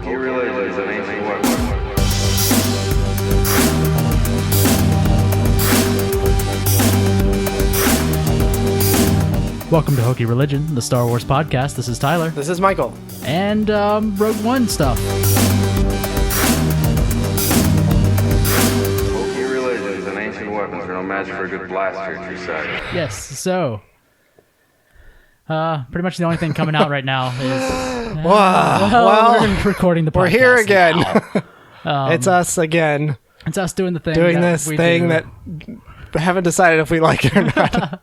Hokey religions and ancient weapons. Welcome to Hokey Religion, the Star Wars podcast. This is Tyler. This is Michael. And Rogue One stuff. Hokey religions and ancient weapons are no match for a good blaster at your side. Yes, so pretty much the only thing coming out right now is well, we're recording the podcast. We're here again. It's us again. It's us doing the thing. Doing this thing that we haven't decided if we like it or not.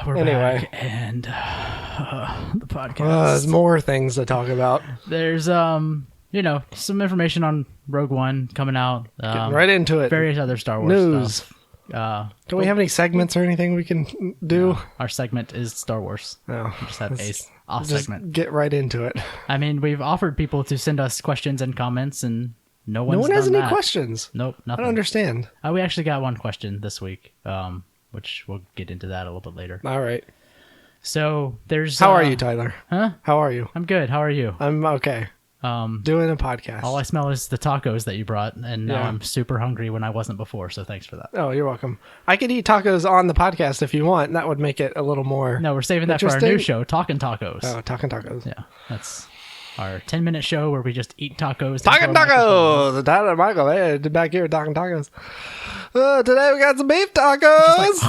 We're anyway. back, and the podcast. There's more things to talk about. There's some information on Rogue One coming out. Getting right into it. Various other Star Wars news. Stuff. Do we have any segments or anything we can do? No, our segment is Star Wars. No. We just have a segment. Get right into it. I mean, we've offered people to send us questions and comments, and no one has any that. questions. Nope, nothing. I don't understand. We actually got one question this week, which we'll get into that a little bit later. All right. So there's... How are you, Tyler? Huh? How are you? I'm good. How are you? I'm okay. Doing a podcast. All I smell is the tacos that you brought, and now Yeah. I'm super hungry when I wasn't before, so thanks for that. Oh, you're welcome. I could eat tacos on the podcast if you want. That would make it a little more... No, we're saving that for our new show, Talkin Tacos. Oh, Talkin Tacos. Yeah, that's our 10-minute show where we just eat tacos. Talkin Tacos! Tyler and Michael, hey, back here talking tacos. Today we got some beef tacos!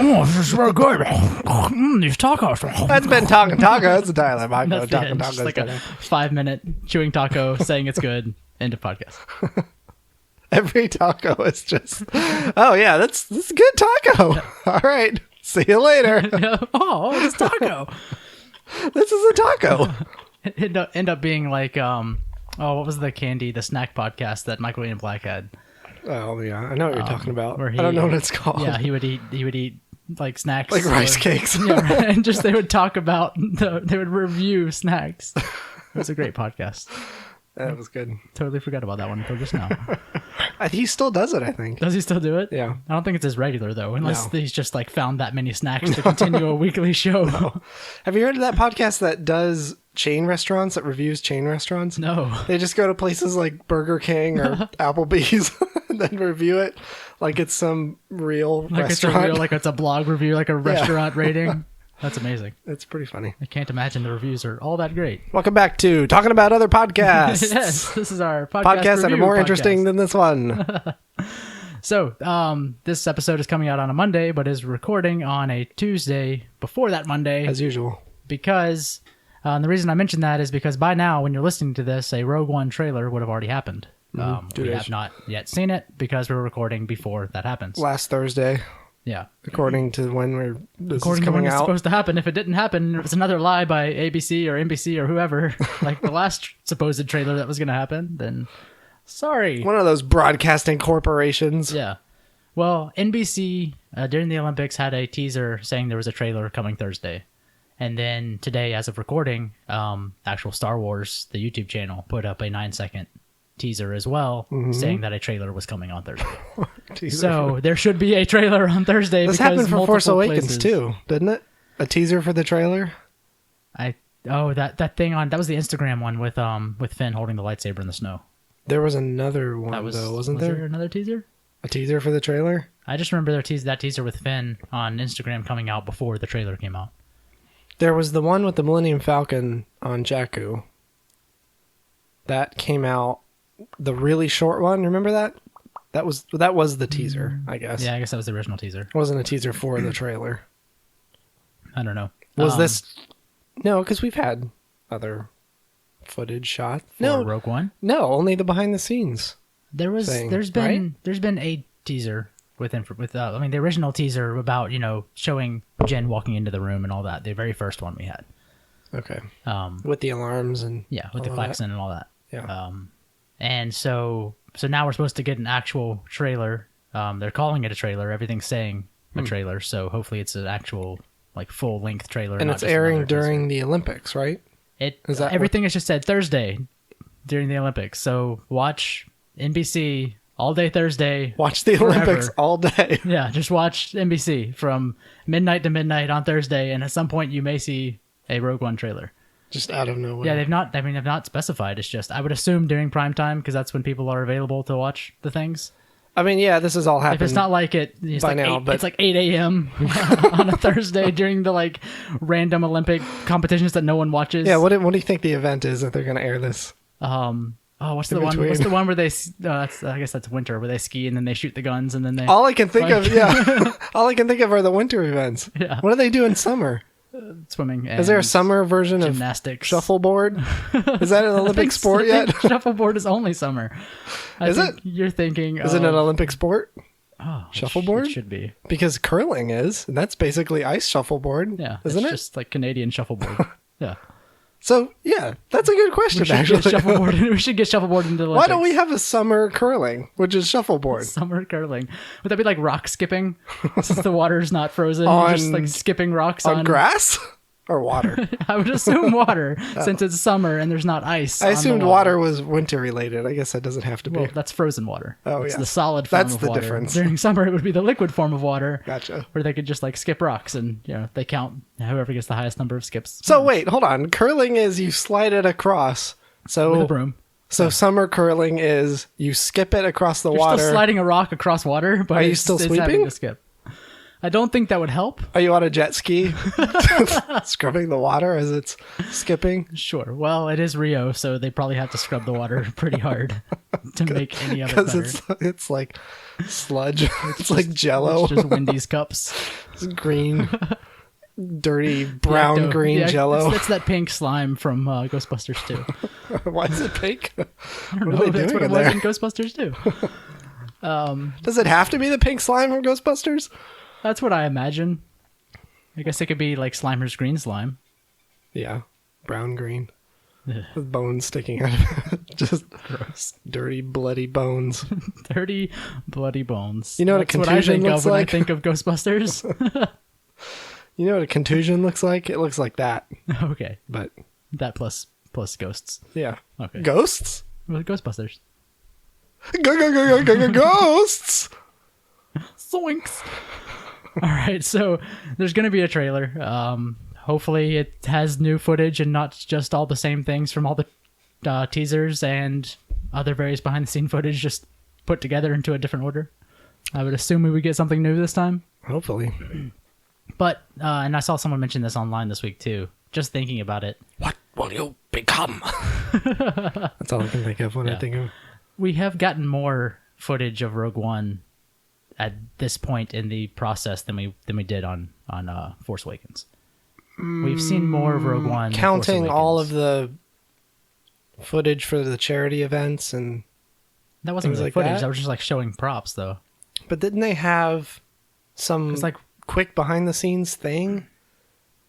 Oh, this is very good. These tacos. That's been Talkin Tacos. Tyler and Michael, That's Talkin it. Just Tacos. like a 5-minute chewing taco saying it's good. End of podcast. Every taco is just, oh yeah, that's a good taco. All right, see you later. Oh, it's taco. This is a taco. It end up being like, what was the snack podcast that Michael Ian Black had? Oh yeah, I know what you're talking about. Where I don't know what it's called. Yeah, he would eat like snacks, like rice cakes. Yeah, and just they would talk about they would review snacks. It was a great podcast. That was good. Totally forgot about that one until just now. He still does it, I think. Does he still do it? Yeah. I don't think it's as regular though, unless No. he's just like found that many snacks to continue a weekly show. No. Have you heard of that podcast that does chain restaurants, that reviews chain restaurants? No. They just go to places like Burger King or Applebee's and then review it like it's some real Like restaurant. it's a blog review, like a restaurant rating. That's amazing. It's pretty funny. I can't imagine the reviews are all that great. Welcome back to Talking About Other Podcasts. Yes, this is our Podcasts that are more podcast. interesting than this one. So, this episode is coming out on a Monday, but is recording on a Tuesday before that Monday. As usual. Because, the reason I mention that is because by now, when you're listening to this, a Rogue One trailer would have already happened. 2 We days. have not yet seen it because we're recording before that happens. Last Thursday, Yeah. according to when this According is to when coming it's out. supposed to happen. If it didn't happen, if it's another lie by ABC or NBC or whoever, like the last supposed trailer that was going to happen, then sorry. One of those broadcasting corporations. Yeah. Well, NBC during the Olympics had a teaser saying there was a trailer coming Thursday. And then today, as of recording, actual Star Wars, the YouTube channel, put up a 9-second teaser as well, saying that a trailer was coming on Thursday. So there should be a trailer on Thursday. This because happened for Force multiple Awakens places- too, didn't it? A teaser for the trailer? That thing on that was the Instagram one with Finn holding the lightsaber in the snow. There was another one That was though, wasn't was there? another teaser? A teaser for the trailer? I just remember that teaser with Finn on Instagram coming out before the trailer came out. There was the one with the Millennium Falcon on Jakku. That came out, the really short one. Remember that? That was the teaser, I guess. Yeah, I guess that was the original teaser. It wasn't a teaser for the trailer. I don't know. Was this? No, because we've had other footage shot. for Rogue One? No, only the behind the scenes. There's been a teaser the original teaser about, showing Jen walking into the room and all that. The very first one we had. Okay. With the alarms and With the all klaxon and all that. Yeah. And so now we're supposed to get an actual trailer. They're calling it a trailer. Everything's saying a trailer. So hopefully it's an actual full length trailer. And not it's just airing another teaser. during the Olympics, right? Everything is just said Thursday during the Olympics. So watch NBC all day Thursday. Watch the forever. Olympics all day. Yeah, just watch NBC from midnight to midnight on Thursday, and at some point you may see a Rogue One trailer. Just out of nowhere. Yeah, they've not specified. It's just, I would assume during prime time, because that's when people are available to watch the things. I mean, yeah, this has all happened. If it's not like it's by like now, but it's like 8 a.m. on a Thursday during the like random Olympic competitions that no one watches. yeah, what do you think the event is that they're going to air this? What's In the one? between. What's the one where they? I guess that's winter, where they ski and then they shoot the guns and then they. All I can think like- of, yeah, all I can think of are the winter events. Yeah. What do they do in summer? Swimming. Is there a and summer version gymnastics? of shuffleboard? Is that an Olympic sport I yet? think shuffleboard is only summer. Is it? You're thinking. Is it an Olympic sport? Shuffleboard? It should be. Because curling is. And that's basically ice shuffleboard. Yeah, isn't it's it? just like Canadian shuffleboard. Yeah. So yeah, that's a good question. We should Actually, get shuffleboard. We should get shuffleboard into the why Olympics. don't we have a summer curling, which is shuffleboard? Summer curling? Would that be like rock skipping? Since the water's not frozen, On- just like skipping rocks On grass or water? I would assume water, since it's summer and there's not ice. I on the assumed water was winter related. I guess that doesn't have to be. Well, that's frozen water. Oh, it's yeah. the solid form That's of the water. difference. During summer, it would be the liquid form of water. Gotcha. Where they could just like skip rocks, and they count whoever gets the highest number of skips. So wait, hold on. Curling is you slide it across. So With a broom. So summer curling is you skip it across the You're water. still sliding a rock across water, but Are you it's still having sweeping? to skip. I don't think that would help. Are you on a jet ski, scrubbing the water as it's skipping? Sure. Well, it is Rio, so they probably have to scrub the water pretty hard to make any of it Because better. it's like sludge. It's like Jello. It's just Wendy's cups. It's green, dirty brown green Jello. It's that pink slime from Ghostbusters 2. Why is it pink? I don't What know. are they That's doing what it in was there? in Ghostbusters 2. Does it have to be the pink slime from Ghostbusters? That's what I imagine. I guess it could be like Slimer's green slime. Yeah, brown green Ugh. with bones sticking out of it. Just Gross. dirty, bloody bones. Dirty, bloody bones. You know what a That's what I contusion think looks of when like? I think of Ghostbusters. You know what a contusion looks like? It looks like that, Okay. but That plus ghosts. yeah. Okay. Ghosts? Well, Ghostbusters. Ghosts! Zoinks! All right, so there's going to be a trailer. Hopefully it has new footage and not just all the same things from all the teasers and other various behind-the-scene footage just put together into a different order. I would assume we would get something new this time. Hopefully. But, and I saw someone mention this online this week too, just thinking about it. What will you become? That's all I can think of when I Yeah. think of. We have gotten more footage of Rogue One at this point in the process than we did on Force Awakens. We've seen more of Rogue One, than Counting Force all Awakens. of the footage for the charity events and. That wasn't things really like footage. that. That was just like showing props, though. But didn't they have some It's like quick behind the scenes thing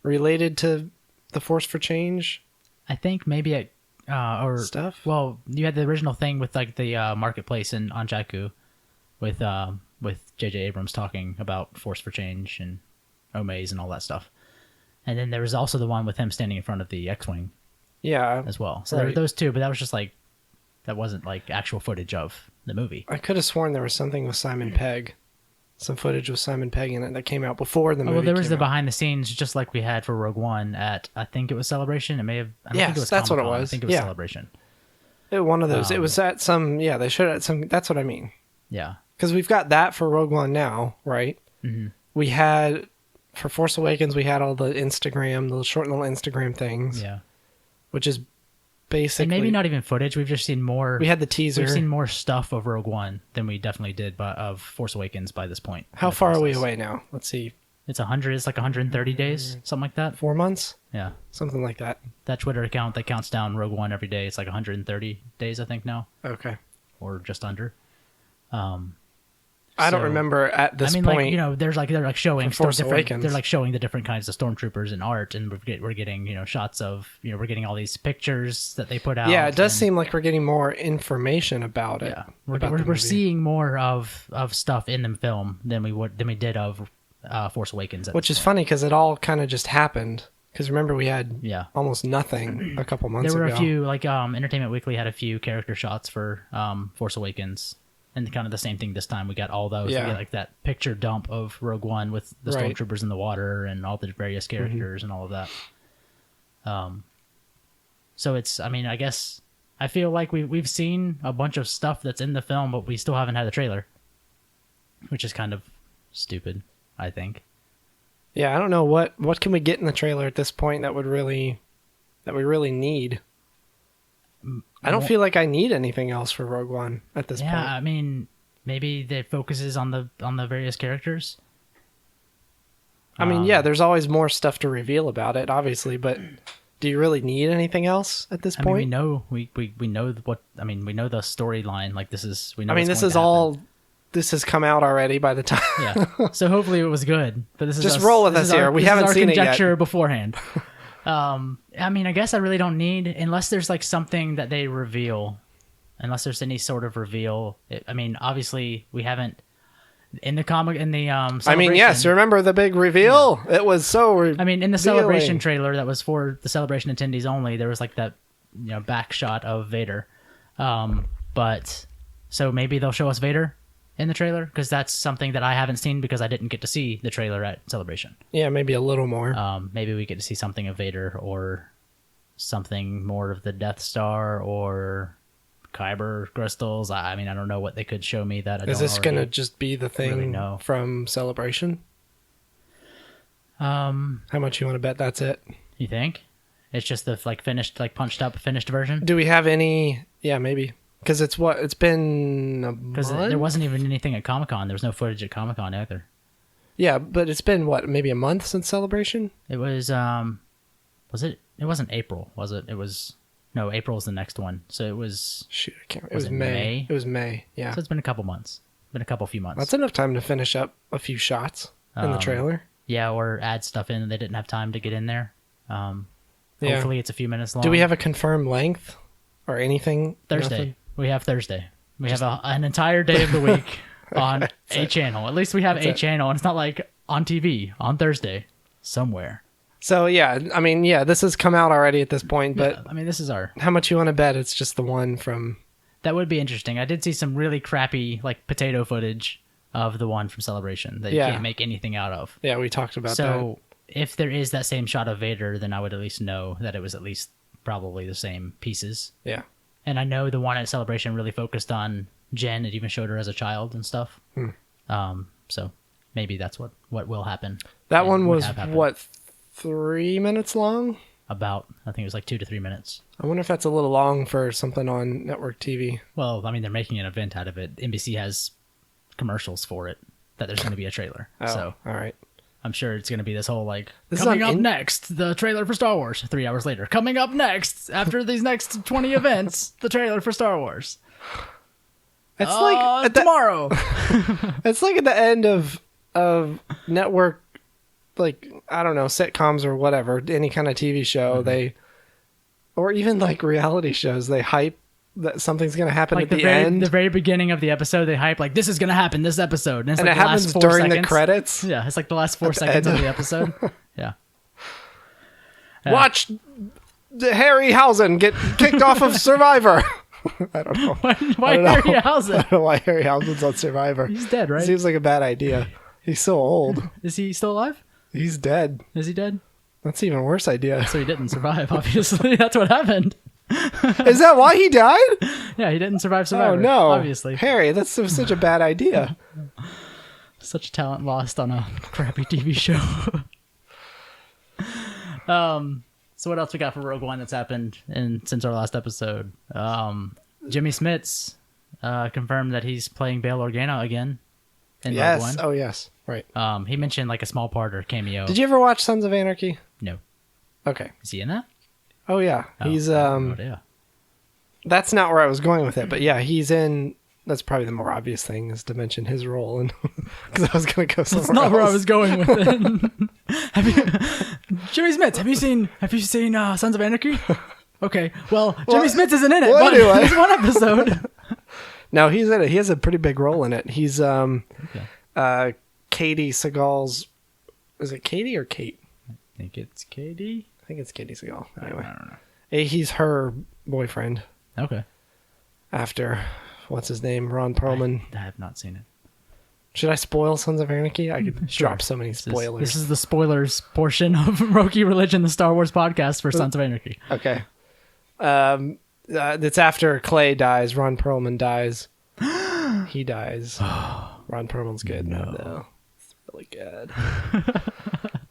related to the Force for Change? I think maybe at or Stuff? Well, you had the original thing with like the marketplace on Jakku, with J.J. Abrams talking about Force for Change and Omaze and all that stuff, and then there was also the one with him standing in front of the X-wing Yeah. as well. So there were Right. those two, but that was just like that wasn't like actual footage of the movie. I could have sworn there was something with Simon Pegg. Some footage with Simon Pegg in it that came out before the movie. Well, there was came the out. behind the scenes, just like we had for Rogue One at I think it was Celebration. It may have. I don't think Yes, it was that's what it Comic-Con. was. I think it was Yeah. Celebration. One of those. It was at some. Yeah, they showed it at some. That's what I mean. Yeah. Because we've got that for Rogue One now, right? Mm-hmm. We had for Force Awakens. We had all the Instagram, the short little Instagram things, Yeah. which is basically And maybe not even footage. We've just seen more. We had the teaser. We've seen more stuff of Rogue One than we definitely did of Force Awakens by this point. How in the far are we process. away now? Let's see. It's 100. It's like 130 days, something like that. 4 months, Yeah. something like that. That Twitter account that counts down Rogue One every day. It's like 130 days, I think now, Okay. or just under. I don't So- remember at this I mean, point. like, they're like showing For Force different. Awakens. They're like showing the different kinds of stormtroopers in art, and we're getting shots of we're getting all these pictures that they put out. yeah, it does and- seem like we're getting more information about it. Yeah, we're about the we're movie. seeing more of stuff in the film than we did of Force Awakens. At Which this is point. funny because it all kind of just happened. Because remember, we had Yeah. almost nothing a couple months There were ago. a few like Entertainment Weekly had a few character shots for Force Awakens, and kind of the same thing this time. We got all those. Yeah. We got like that picture dump of Rogue One with the Right. stormtroopers in the water and all the various characters and all of that. So it's, I mean, I guess I feel like we've seen a bunch of stuff that's in the film, but we still haven't had a trailer, which is kind of stupid, I think. Yeah, I don't know what can we get in the trailer at this point that we really need. I don't feel like I need anything else for Rogue One at this point. Yeah, I mean, maybe it focuses on the various characters. I mean, yeah, there's always more stuff to reveal about it, obviously, but do you really need anything else at this point? I mean, we know what. I mean, we know the storyline. Like this is. We know. I mean, this is all. This has come out already by the time. Yeah. So hopefully it was good. But this is just roll with us here. We haven't seen it yet. Conjecture beforehand. I mean, I guess I really don't need, unless there's like something that they reveal, unless there's any sort of reveal. I mean, obviously we haven't in the comic in the I mean, yes, remember the big reveal? Yeah. It was so. I mean, in the Celebration trailer that was for the Celebration attendees only, there was like that back shot of Vader. But so maybe they'll show us Vader in the trailer, because that's something that I haven't seen because I didn't get to see the trailer at Celebration. Yeah, maybe a little more. Maybe we get to see something of Vader or something more of the Death Star or Kyber crystals. I mean, I don't know what they could show me that I don't Is this going to just be the thing really from Celebration? How much you want to bet that's it? You think? It's just the finished, punched up finished version? Do we have any... Yeah, maybe. Because it's been a month? Because there wasn't even anything at Comic-Con. There was no footage at Comic-Con either. Yeah, but it's been, maybe a month since Celebration? It was, was it? It wasn't April, was it? It was, no, April was the next one. So it was... Shoot, I can't remember. It was May. It was May, yeah. So it's been a couple months. Few months. That's enough time to finish up a few shots in the trailer. Yeah, or add stuff in. They didn't have time to get in there. Hopefully it's a few minutes long. Do we have a confirmed length or anything? Thursday. Nothing? We have Thursday. We have an entire day of the week on a channel. At least we have a channel, and it's not like on TV on Thursday somewhere. So yeah, I mean, yeah, this has come out already at this point, but yeah, I mean, this is our. How much you want to bet it's just the one from? That would be interesting. I did see some really crappy potato footage of the one from Celebration that you can't make anything out of. Yeah, we talked about that. So if there is that same shot of Vader, then I would at least know that it was at least probably the same pieces. Yeah. And I know the one at Celebration really focused on Jen. It even showed her as a child and stuff. So maybe that's what will happen. That one was, 3 minutes long? About. I think it was 2 to 3 minutes. I wonder if that's a little long for something on network TV. Well, I mean, they're making an event out of it. NBC has commercials for it that there's going to be a trailer. So all right. I'm sure it's going to be this whole coming up next, the trailer for Star Wars. 3 hours later, coming up next after these next 20 events, the trailer for Star Wars. It's like tomorrow. It's like at the end of network, I don't know, sitcoms or whatever, any kind of TV show. Mm-hmm. Or even reality shows, they hype that something's going to happen at the end. The very beginning of the episode, they hype this is going to happen this episode, and, it happens during the credits. Yeah, it's the last 4 seconds of the episode. Yeah. Watch Harryhausen get kicked off of Survivor. I don't know. Why Harryhausen? I don't know why Harryhausen's on Survivor. He's dead, right? Seems like a bad idea. He's so old. Is he still alive? He's dead. Is he dead? That's an even worse idea. So he didn't survive, obviously. That's what happened. Is that why he died? Yeah, he didn't survive Survivor. Oh, no. Obviously. Harry, that's such a bad idea. Such a talent lost on a crappy TV show. So what else we got for Rogue One that's happened since our last episode? Jimmy Smits confirmed that he's playing Bail Organa again in Rogue One. Oh, yes. Right. He mentioned a small part or cameo. Did you ever watch Sons of Anarchy? No. Okay. Is he in that? Oh, yeah. He's, yeah. That's not where I was going with it, but yeah, he's in... That's probably the more obvious thing is to mention his role, because I was going to go somewhere That's not else. where I was going with it. Jimmy Smits, have you seen Sons of Anarchy? Okay, well, Jimmy Smits isn't in it, but anyway. there's one episode. No, he's in it. He has a pretty big role in it. He's Katie Seagal's... Is it Katie or Kate? I think it's Katie. I think it's Katie Seagal. Anyway, I don't know. He's her boyfriend. Okay. After... What's his name? Ron Perlman. I have not seen it. Should I spoil Sons of Anarchy? I could drop so many spoilers. This is the spoilers portion of Hokey Religion, the Star Wars podcast for Sons of Anarchy. Okay. It's after Clay dies. Ron Perlman dies. He dies. Ron Perlman's good. No. It's really good.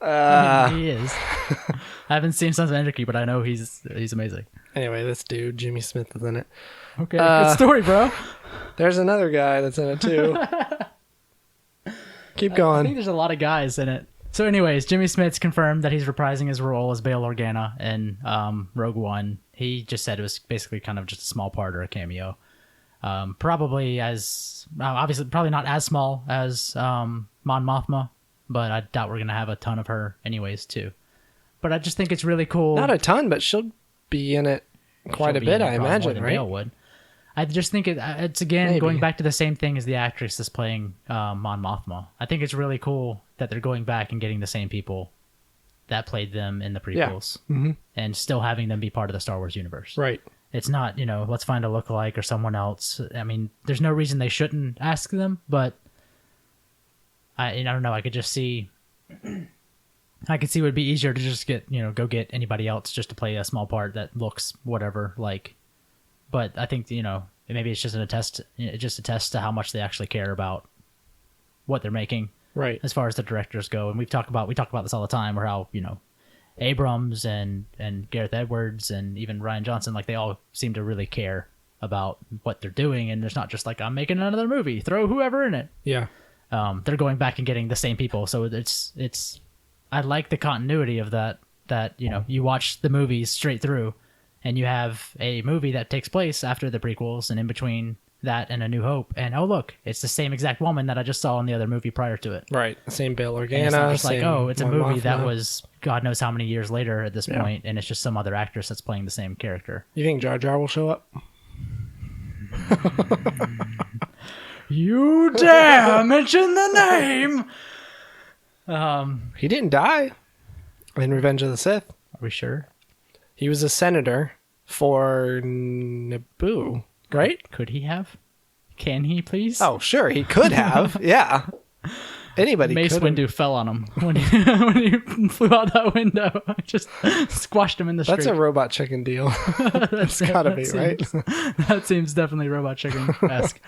I mean, he is. I haven't seen Sons of Anarchy, but I know he's amazing. Anyway, this dude, Jimmy Smith, is in it. Okay, good story, bro. There's another guy that's in it, too. Keep going. I think there's a lot of guys in it. So anyways, Jimmy Smith's confirmed that he's reprising his role as Bail Organa in Rogue One. He just said it was basically kind of just a small part or a cameo. Probably obviously probably not as small as Mon Mothma, but I doubt we're going to have a ton of her anyways too. But I just think it's really cool. Not a ton, but she'll be in it quite a bit, I imagine, right? Bail would. I just think it's again Maybe. going back to the same thing as the actress that's playing Mon Mothma. I think it's really cool that they're going back and getting the same people that played them in the prequels and still having them be part of the Star Wars universe. Right. It's not, let's find a lookalike or someone else. I mean, there's no reason they shouldn't ask them, but I don't know. I could just see, I could see it would be easier to just go get anybody else just to play a small part that looks whatever like. But I think maybe it's just a test to how much they actually care about what they're making, right? As far as the directors go, and we talk about this all the time, or how Abrams and Gareth Edwards and even Rian Johnson, like they all seem to really care about what they're doing, and there's not just like I'm making another movie, throw whoever in it. Yeah, they're going back and getting the same people, so it's I like the continuity of that. That you watch the movies straight through. And you have a movie that takes place after the prequels and in between that and A New Hope. And, oh, look, it's the same exact woman that I just saw in the other movie prior to it. Right. The same Bail Organa. And it's not just like, it's a movie Mothma. that was God knows how many years later at this point, and it's just some other actress that's playing the same character. You think Jar Jar will show up? You dare mention the name! He didn't die in Revenge of the Sith. Are we sure? He was a senator for Naboo, right? Could he have? Can he, please? Oh, sure, he could have. Yeah. Anybody Mace could have. Windu fell on him when he flew out that window. Just squashed him in the street. That's a Robot Chicken deal. That's gotta be, right? That seems definitely Robot Chicken-esque.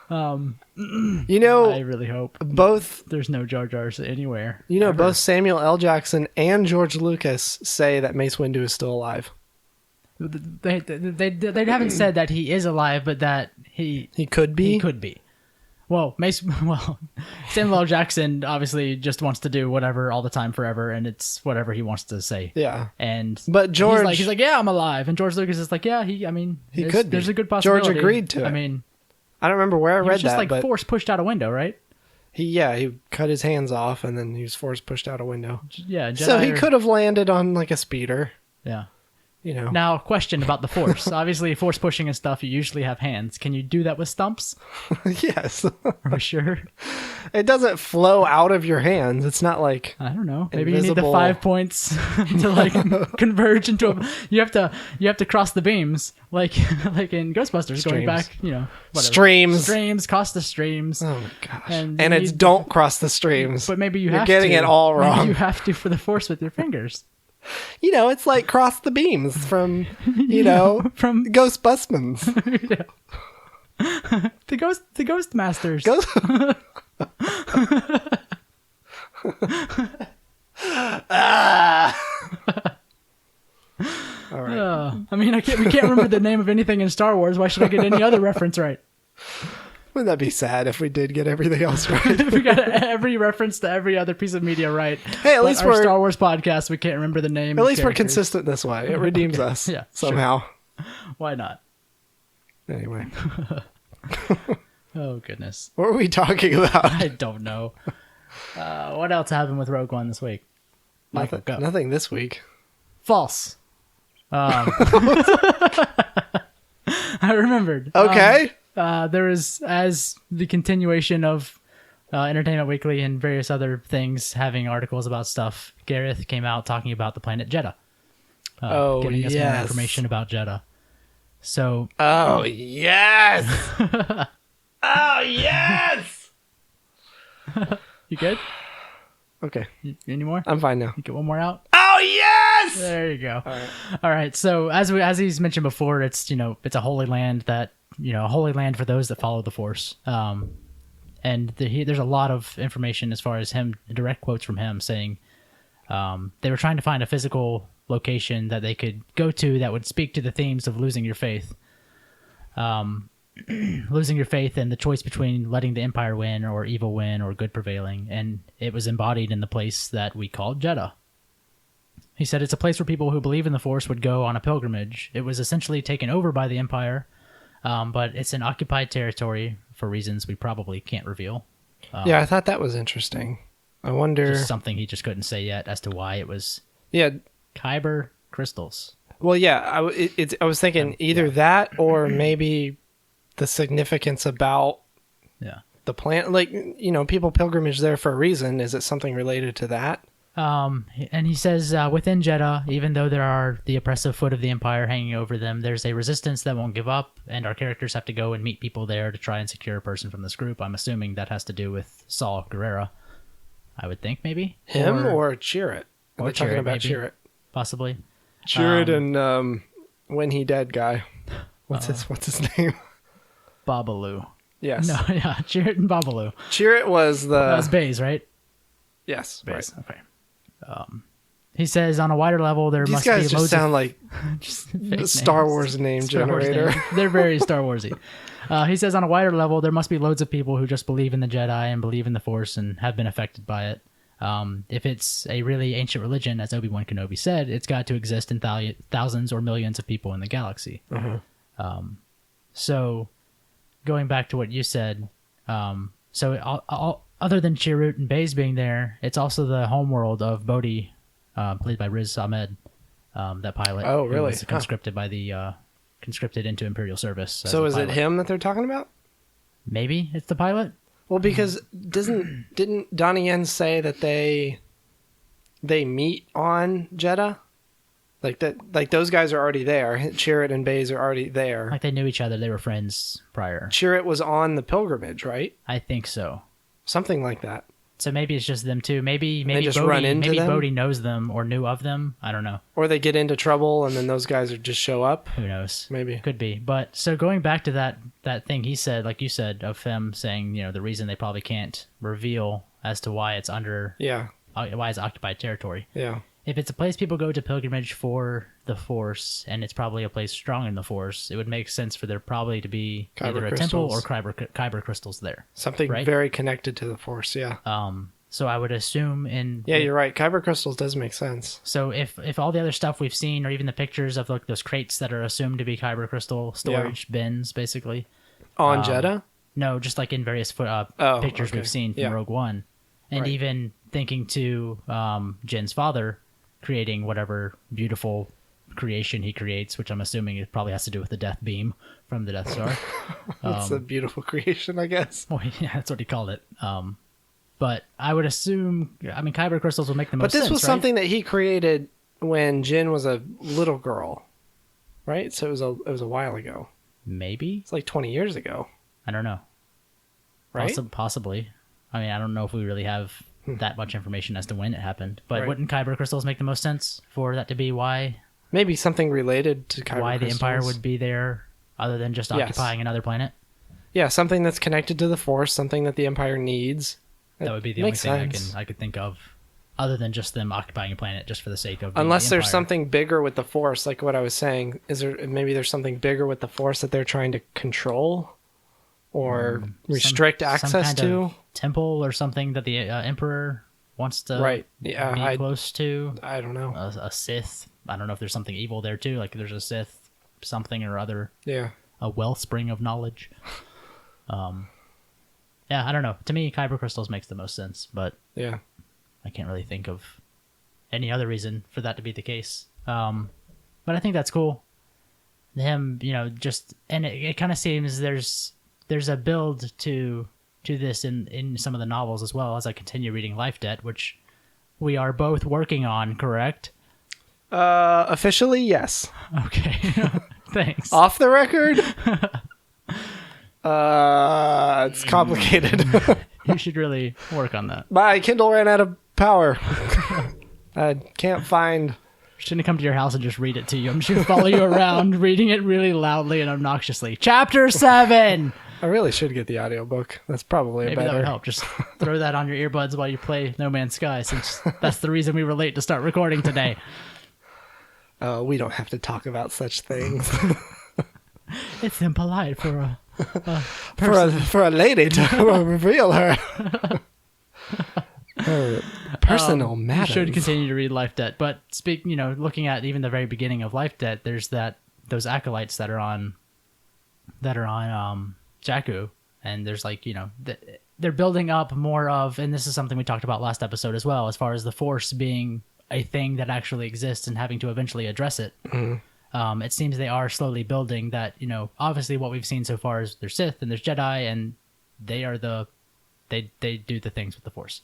I really hope both there's no Jar Jars anywhere. Ever. Both Samuel L. Jackson and George Lucas say that Mace Windu is still alive. They haven't said that he is alive, but that he could be. He could be. Well, Samuel L. Jackson obviously just wants to do whatever all the time forever, and it's whatever he wants to say. Yeah. But George, he's like, yeah, I'm alive, and George Lucas is like, yeah, he could be. There's a good possibility. George agreed to it. I don't remember where I read that. Just force pushed out a window, right? He cut his hands off, and then he was force pushed out a window. Yeah. So he could have landed on like a speeder. Yeah. Now, question about the force. Obviously, force pushing and stuff, you usually have hands. Can you do that with stumps? Yes. Are we sure? It doesn't flow out of your hands. It's not like I don't know. Maybe you need the 5 points to converge into a. You have to cross the beams like in Ghostbusters, streams. Going back. Whatever. Streams, cross the streams. Oh my gosh! And it's don't cross the streams. But maybe you're have getting it all wrong. Maybe you have to for the force with your fingers. It's like cross the beams from, from Ghostbusters. the Ghost Masters. All right. We can't remember the name of anything in Star Wars. Why should I get any other reference right? Wouldn't that be sad if we did get everything else right? If we got every reference to every other piece of media right. Hey, at least our Star Wars podcast, we can't remember the name. At least we're consistent this way. It redeems us somehow. Sure. Why not? Anyway. Oh, goodness. What were we talking about? I don't know. What else happened with Rogue One this week? Nothing this week. False. I remembered. Okay. There is, as the continuation of Entertainment Weekly and various other things having articles about stuff, Gareth came out talking about the planet Jedha. Giving us more information about Jedha. So. Oh, yes! Oh, yes! You good? Okay. Any more? I'm fine now. You get one more out? Oh, yes! There you go. All right. So as he's mentioned before, it's it's a holy land that a holy land for those that follow the Force. And there's a lot of information as far as him, direct quotes from him saying they were trying to find a physical location that they could go to that would speak to the themes of losing your faith. Losing your faith and the choice between letting the Empire win or evil win or good prevailing. And it was embodied in the place that we called Jedha. He said it's a place where people who believe in the Force would go on a pilgrimage. It was essentially taken over by the Empire, but it's an occupied territory for reasons we probably can't reveal. Yeah, I thought that was interesting. I wonder... Just something he just couldn't say yet as to why it was Kyber crystals. Well, yeah, I was thinking either that or maybe the significance about the planet. Like, people pilgrimage there for a reason. Is it something related to that? And he says within Jedha, even though there are the oppressive foot of the Empire hanging over them, there's a resistance that won't give up, and our characters have to go and meet people there to try and secure a person from this group. I'm assuming that has to do with Saul Guerrera. I would think maybe him or Chirrut. Or We're talking about maybe. Chirrut. Possibly. Chirrut and When He Dead guy. What's his name? Babalu. Yes. No, yeah, Chirrut and Babalu. Chirrut was That was Baze, right? Yes. Baze. Right. Okay. He says on a wider level there These must guys be just loads sound of like the Star Wars name generator. They're very Star Warsy. He says on a wider level there must be loads of people who just believe in the Jedi and believe in the Force and have been affected by it. If it's a really ancient religion, as Obi-Wan Kenobi said, it's got to exist in thousands or millions of people in the galaxy. So, going back to what you said, other than Chirrut and Baze being there, it's also the homeworld of Bodhi, played by Riz Ahmed, that pilot. Oh, really? Who was conscripted by the conscripted into Imperial service. So is it him that they're talking about? Maybe it's the pilot. Well, because didn't Donnie Yen say that they meet on Jedha? Like that, like those guys are already there. Chirrut and Baze are already there. Like they knew each other. They were friends prior. Chirrut was on the pilgrimage, right? I think so. Something like that. So maybe it's just them two. Maybe just Bodhi, run into them? Bodhi knows them or knew of them. I don't know. Or they get into trouble and then those guys just show up. Who knows? Maybe. Could be. But so going back to that thing he said, like you said, of him saying, the reason they probably can't reveal as to why it's why it's occupied territory. Yeah. If it's a place people go to pilgrimage for the Force, and it's probably a place strong in the Force, it would make sense for there probably to be either a temple or Kyber crystals there. Something very connected to the Force, yeah. So I would assume you're right. Kyber crystals does make sense. So if all the other stuff we've seen, or even the pictures of like those crates that are assumed to be Kyber crystal storage bins, basically on Jedha. No, just like in various pictures we've seen from Rogue One, and even thinking to Jin's father creating whatever beautiful creation he creates, which I'm assuming it probably has to do with the Death Beam from the Death Star. That's a beautiful creation, I guess. Well, yeah, that's what he called it. But I would assume, Kyber crystals will make the most sense. But this was something that he created when Jin was a little girl, right? So it was a while ago. Maybe it's like 20 years ago. I don't know. Right? Possibly. I don't know if we really have that much information as to when it happened. But wouldn't Kyber crystals make the most sense for that to be why? Maybe something related to Kyber why crystals. the Empire would be there, other than just occupying another planet. Yeah, something that's connected to the Force, something that the Empire needs. That would be the only thing I could think of, other than just them occupying a planet just for the sake of. Unless there's something bigger with the Force, like what I was saying, there's something bigger with the Force that they're trying to control, or restrict access to. Temple or something that the Emperor wants to be close to. I don't know. A Sith. I don't know if there's something evil there too. Like there's a Sith something or other. Yeah. A wellspring of knowledge. Yeah, I don't know. To me, Kyber crystals makes the most sense, but yeah, I can't really think of any other reason for that to be the case. But I think that's cool. Him, and it kind of seems there's a build to this in some of the novels as well, as I continue reading Life Debt, which we are both working on, correct? Officially, yes. Okay. Thanks. Off the record? It's complicated. You should really work on that. My Kindle ran out of power. I can't find... Shouldn't come to your house and just read it to you. I'm just going to follow you around, reading it really loudly and obnoxiously. Chapter 7! I really should get the audiobook. That's probably Maybe better. that would help. Just throw that on your earbuds while you play No Man's Sky, since that's the reason we were late to start recording today. We don't have to talk about such things. It's impolite for a person. for a lady to reveal her personal matters. You should continue to read Life Debt, but looking at even the very beginning of Life Debt, there's those acolytes that are on Jakku, and there's they're building up more of, and this is something we talked about last episode as well, as far as the Force being a thing that actually exists and having to eventually address it. Mm-hmm. It seems they are slowly building that. Obviously what we've seen so far is there's Sith and there's Jedi, and they are they do the things with the Force.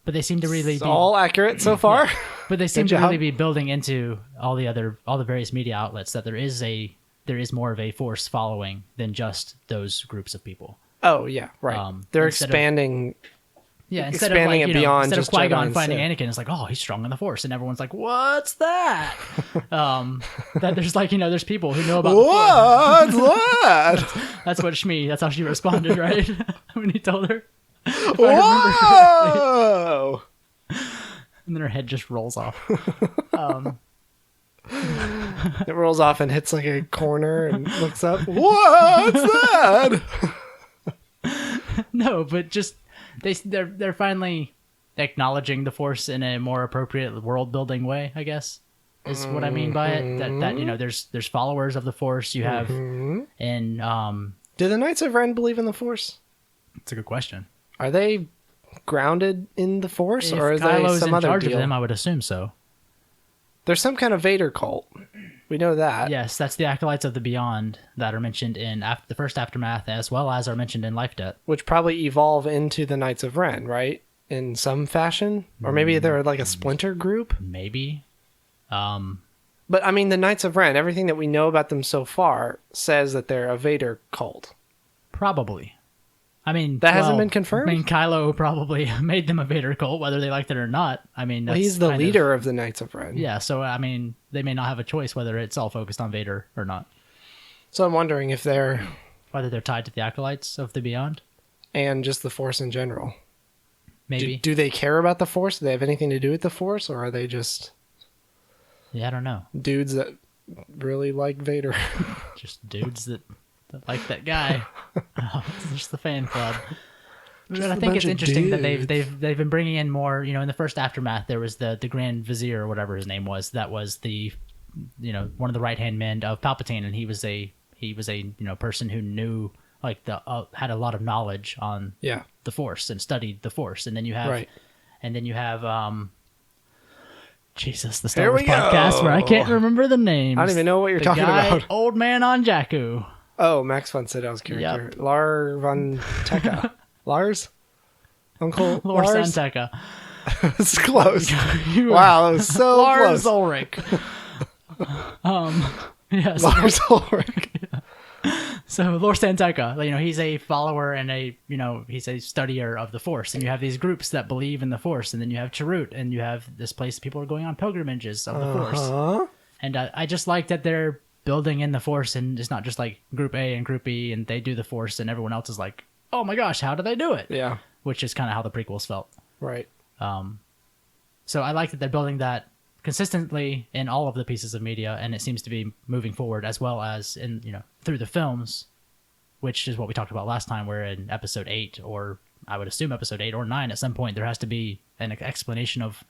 But they seem to really be all accurate so far. Yeah. But they seem to really be building into all the various media outlets that there is more of a Force following than just those groups of people. Oh yeah, right. They're expanding. Instead expanding of it beyond instead just of Qui-Gon Jedi finding and Anakin, it's like, oh, he's strong in the Force, and everyone's like, what's that? That there's there's people who know about what's that? That's what that's how she responded, right? When he told her. Whoa! And then her head just rolls off. It rolls off and hits a corner and looks up. What's that? No, but just they're finally acknowledging the Force in a more appropriate world building way, I guess. Is what I mean by it. That there's followers of the Force. You have and do the Knights of Ren believe in the Force? That's a good question. Are they grounded in the Force, or is Kylo's there some in other charge deal? of them? I would assume so. There's some kind of Vader cult. We know that. Yes, that's the Acolytes of the Beyond that are mentioned in the first Aftermath, as well as are mentioned in Life Debt. Which probably evolve into the Knights of Ren, right? In some fashion? Or maybe they're like a splinter group? Maybe. But I mean, the Knights of Ren, everything that we know about them so far says that they're a Vader cult. Probably. I mean, that hasn't been confirmed? I mean, Kylo probably made them a Vader cult, whether they liked it or not. I mean, that's he's the leader of the Knights of Ren. Yeah, so I mean, they may not have a choice whether it's all focused on Vader or not. So I'm wondering if whether they're tied to the Acolytes of the Beyond, and just the Force in general. Maybe. Do they care about the Force? Do they have anything to do with the Force, or are they just? Yeah, I don't know. Dudes that really like Vader. Just dudes that like that guy. It's just the fan club. But I think it's interesting that they've been bringing in more. In the first Aftermath, there was the Grand Vizier or whatever his name was. That was the one of the right hand men of Palpatine, and he was a person who knew had a lot of knowledge on the Force and studied the Force. And then you have Jesus, the Star Wars podcast where I can't remember the names. I don't even know what you're talking about. Old man on Jakku. Oh, Max von Sydow's character. Yep. Lar von Tekka. Lars? Uncle Lars Lars? Von Tekka. It's close. Wow, that was so Lars close. Ulrich. Yes. Lars Ulrich. So Lord Santeca, he's a follower and he's a studier of the Force, and you have these groups that believe in the Force, and then you have Chirrut, and you have this place people are going on pilgrimages of the Force, and I just like that they're building in the Force, and it's not just like Group A and Group B, and they do the Force, and everyone else is like, oh my gosh, how do they do it? Yeah, which is kind of how the prequels felt, right? So I like that they're building that consistently in all of the pieces of media, and it seems to be moving forward as well as in through the films, which is what we talked about last time, where in episode 8, or I would assume episode 8 or 9 at some point, there has to be an explanation of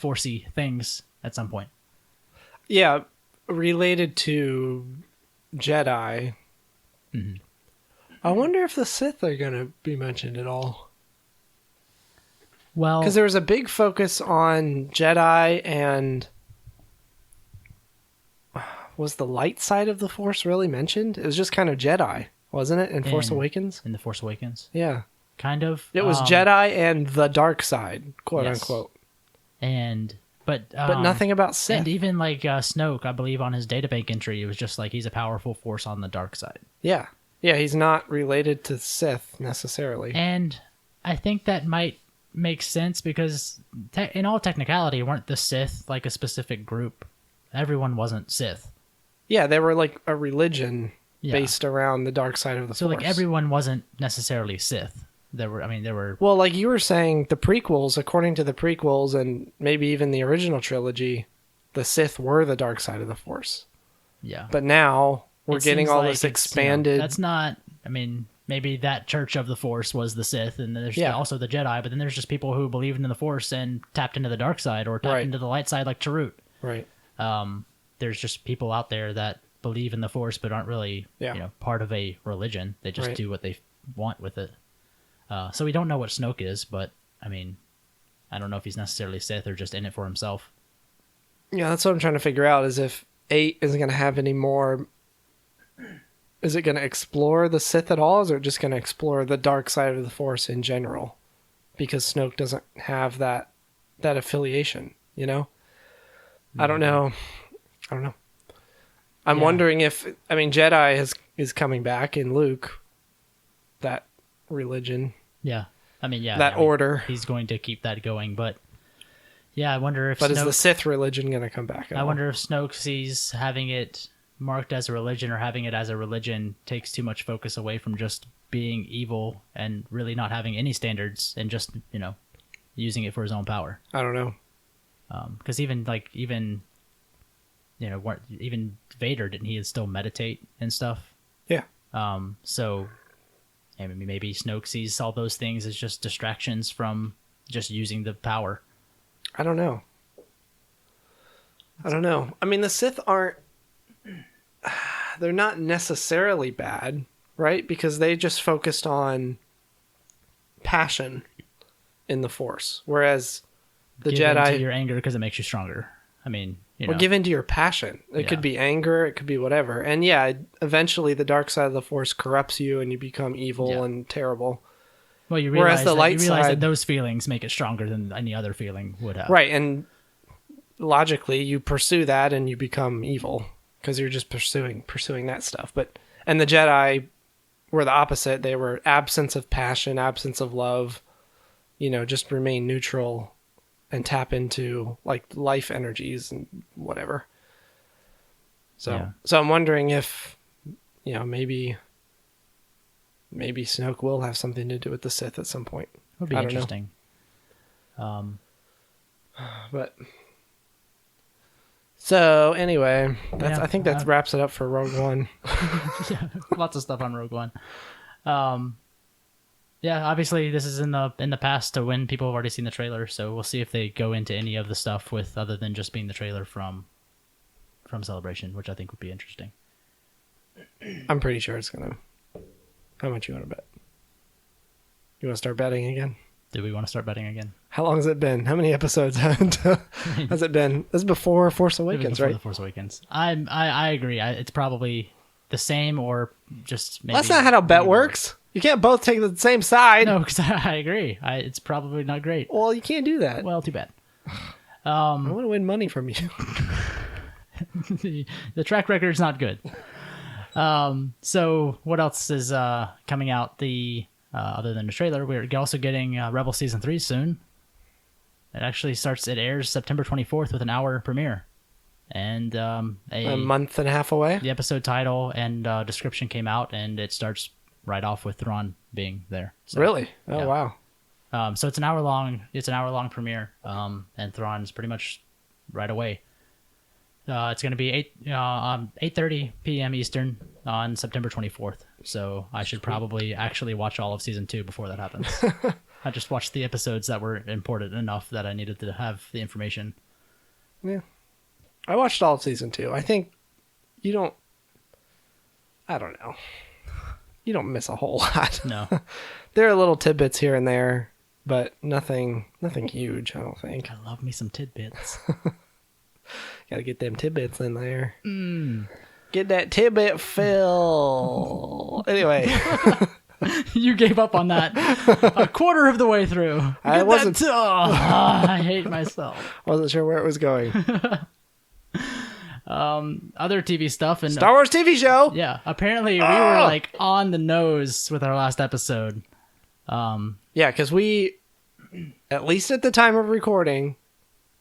Forcey things at some point. Yeah, related to Jedi. Mm-hmm. I wonder if the Sith are going to be mentioned at all. Well, because there was a big focus on Jedi, and was the light side of the Force really mentioned? It was just kind of Jedi, wasn't it? In Force Awakens? In The Force Awakens. Yeah. Kind of. It was Jedi and the dark side, quote unquote. But nothing about Sith. And even Snoke, I believe on his databank entry, it was just like he's a powerful force on the dark side. Yeah. Yeah, he's not related to Sith necessarily. And I think that might makes sense because in all technicality, weren't the Sith like a specific group? Everyone wasn't Sith. Yeah, they were like a religion Yeah. based around the dark side of the So Force. like everyone wasn't necessarily Sith. There were. Well, like you were saying, the prequels, according to the prequels, and maybe even the original trilogy, the Sith were the dark side of the Force. Yeah. But now we're It getting seems all like this it's, expanded. that's not. I mean, maybe that Church of the Force was the Sith, and there's also the Jedi. But then there's just people who believed in the Force and tapped into the dark side or tapped into the light side, like Chirrut. Right. There's just people out there that believe in the Force but aren't really, part of a religion. They just do what they want with it. So we don't know what Snoke is, but I mean, I don't know if he's necessarily Sith or just in it for himself. Yeah, that's what I'm trying to figure out. Is if 8 isn't going to have any more. Is it going to explore the Sith at all? Or is it just going to explore the dark side of the Force in general? Because Snoke doesn't have that affiliation, you know? I don't know. I'm wondering if, I mean, Jedi is coming back in Luke. That religion. Yeah. I mean, yeah. That order. He's going to keep that going, but yeah, I wonder if But is the Sith religion going to come back at all? wonder if Snoke sees having it marked as a religion or having it as a religion takes too much focus away from just being evil and really not having any standards and just, using it for his own power. I don't know. Because even Vader, didn't he still meditate and stuff? Yeah. So maybe Snoke sees all those things as just distractions from just using the power. I don't know. I mean, the Sith aren't... They're not necessarily bad, right? Because they just focused on passion in the Force. Whereas the Give Jedi... into your anger because it makes you stronger. I mean, Or give into your passion. It could be anger. It could be whatever. And yeah, eventually the dark side of the Force corrupts you and you become evil and terrible. Well, you Whereas realize, the light you realize side- that those feelings make it stronger than any other feeling would have. Right, and logically you pursue that and you become evil because you're just pursuing that stuff. And the Jedi were the opposite. They were absence of passion, absence of love, just remain neutral and tap into like life energies and whatever. So I'm wondering if maybe Snoke will have something to do with the Sith at some point. Would be interesting. But so anyway, I think that wraps it up for Rogue One. Lots of stuff on Rogue One. Obviously this is in the past to when people have already seen the trailer, so we'll see if they go into any of the stuff with other than just being the trailer from Celebration, which I think would be interesting. I'm pretty sure it's gonna. How much you want to bet? You want to start betting again? Do we want to start betting again? How long has it been? How many episodes has it been? This is before Force Awakens, right? The Force Awakens. I agree. It's probably the same or just maybe. That's not how bet works. You can't both take the same side. No, because I agree. It's probably not great. Well, you can't do that. Well, too bad. I want to win money from you. The track record's not good. So what else is coming out? Other than the trailer, we're also getting Rebel Season 3 soon. It actually airs September 24th with an hour premiere. And a month and a half away. The episode title and description came out, and it starts right off with Thrawn being there. So, really? Oh, wow. So it's an hour long. It's an hour long premiere, and Thrawn's pretty much right away. It's going to be 8:30 p.m. Eastern on September 24th. So I should probably actually watch all of season 2 before that happens. I just watched the episodes that were important enough that I needed to have the information. Yeah. I watched all of season 2. I think I don't know. You don't miss a whole lot. No. There are little tidbits here and there, but nothing huge, I don't think. I love me some tidbits. Gotta get them tidbits in there. Get that tidbit fill. Anyway. You gave up on that a quarter of the way through. I wasn't. I hate myself. Wasn't sure where it was going. Other TV stuff and Star Wars TV show. Yeah, apparently we were like on the nose with our last episode. Yeah, because we at least at the time of recording,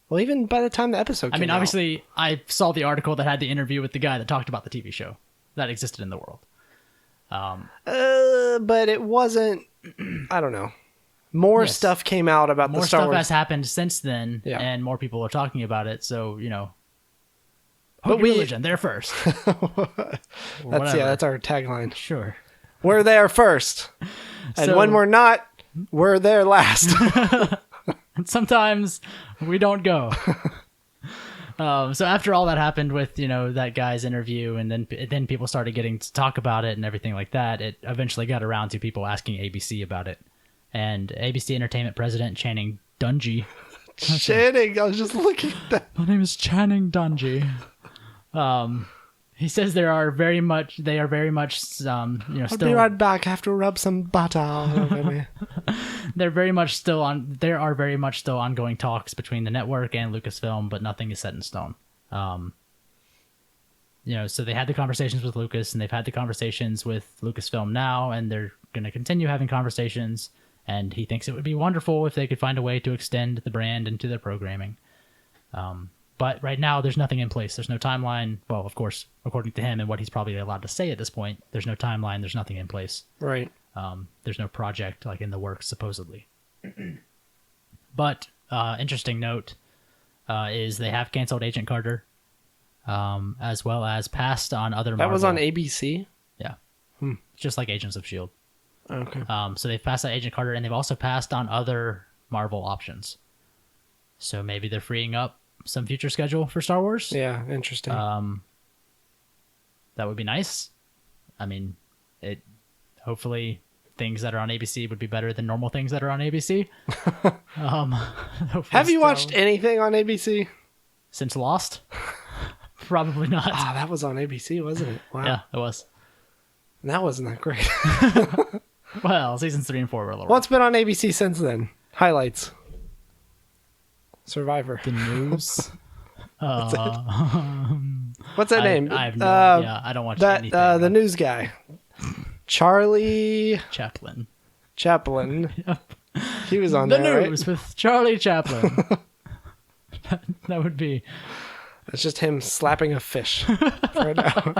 well, even by the time the episode came out. Obviously, I saw the article that had the interview with the guy that talked about the TV show that existed in the world. But it wasn't, I don't know. More stuff came out about the Star Wars. More stuff has happened since then, and more people are talking about it, so, But religion, they're first. That's our tagline. Sure. We're there first. And when we're not, we're there last. And sometimes we don't go. So after all that happened with, that guy's interview, and then people started getting to talk about it and everything like that, it eventually got around to people asking ABC about it. And ABC Entertainment president Channing Dungey. Channing, I was just looking at that. My name is Channing Dungey. He says they are very much, I'll be right back. I have to rub some butter all over me. There are very much still ongoing talks between the network and Lucasfilm, but nothing is set in stone. So they had the conversations with Lucas, and they've had the conversations with Lucasfilm now, and they're going to continue having conversations. And he thinks it would be wonderful if they could find a way to extend the brand into their programming. But right now, there's nothing in place. There's no timeline. Well, of course, according to him and what he's probably allowed to say at this point, there's no timeline. There's nothing in place. Right. There's no project in the works, supposedly. But interesting note is they have canceled Agent Carter, as well as passed on other Marvel. That was on ABC? Yeah. Just like Agents of S.H.I.E.L.D. Okay. So they've passed on Agent Carter, and they've also passed on other Marvel options. So maybe they're freeing up some future schedule for Star Wars. Yeah, interesting. That would be nice. Hopefully things that are on ABC would be better than normal things that are on ABC. Have you watched anything on ABC? Since Lost? Probably not. That was on ABC, wasn't it? Wow. Yeah, it was. And that wasn't that great. Well, seasons 3 and 4 were a little What's been on ABC since then? Highlights. Survivor. The news. What's that name? I have no idea. I don't watch anything. The news guy. Charlie Chaplin. Yep. He was on the there, news with Charlie Chaplin. That would be. It's just him slapping a fish for an hour.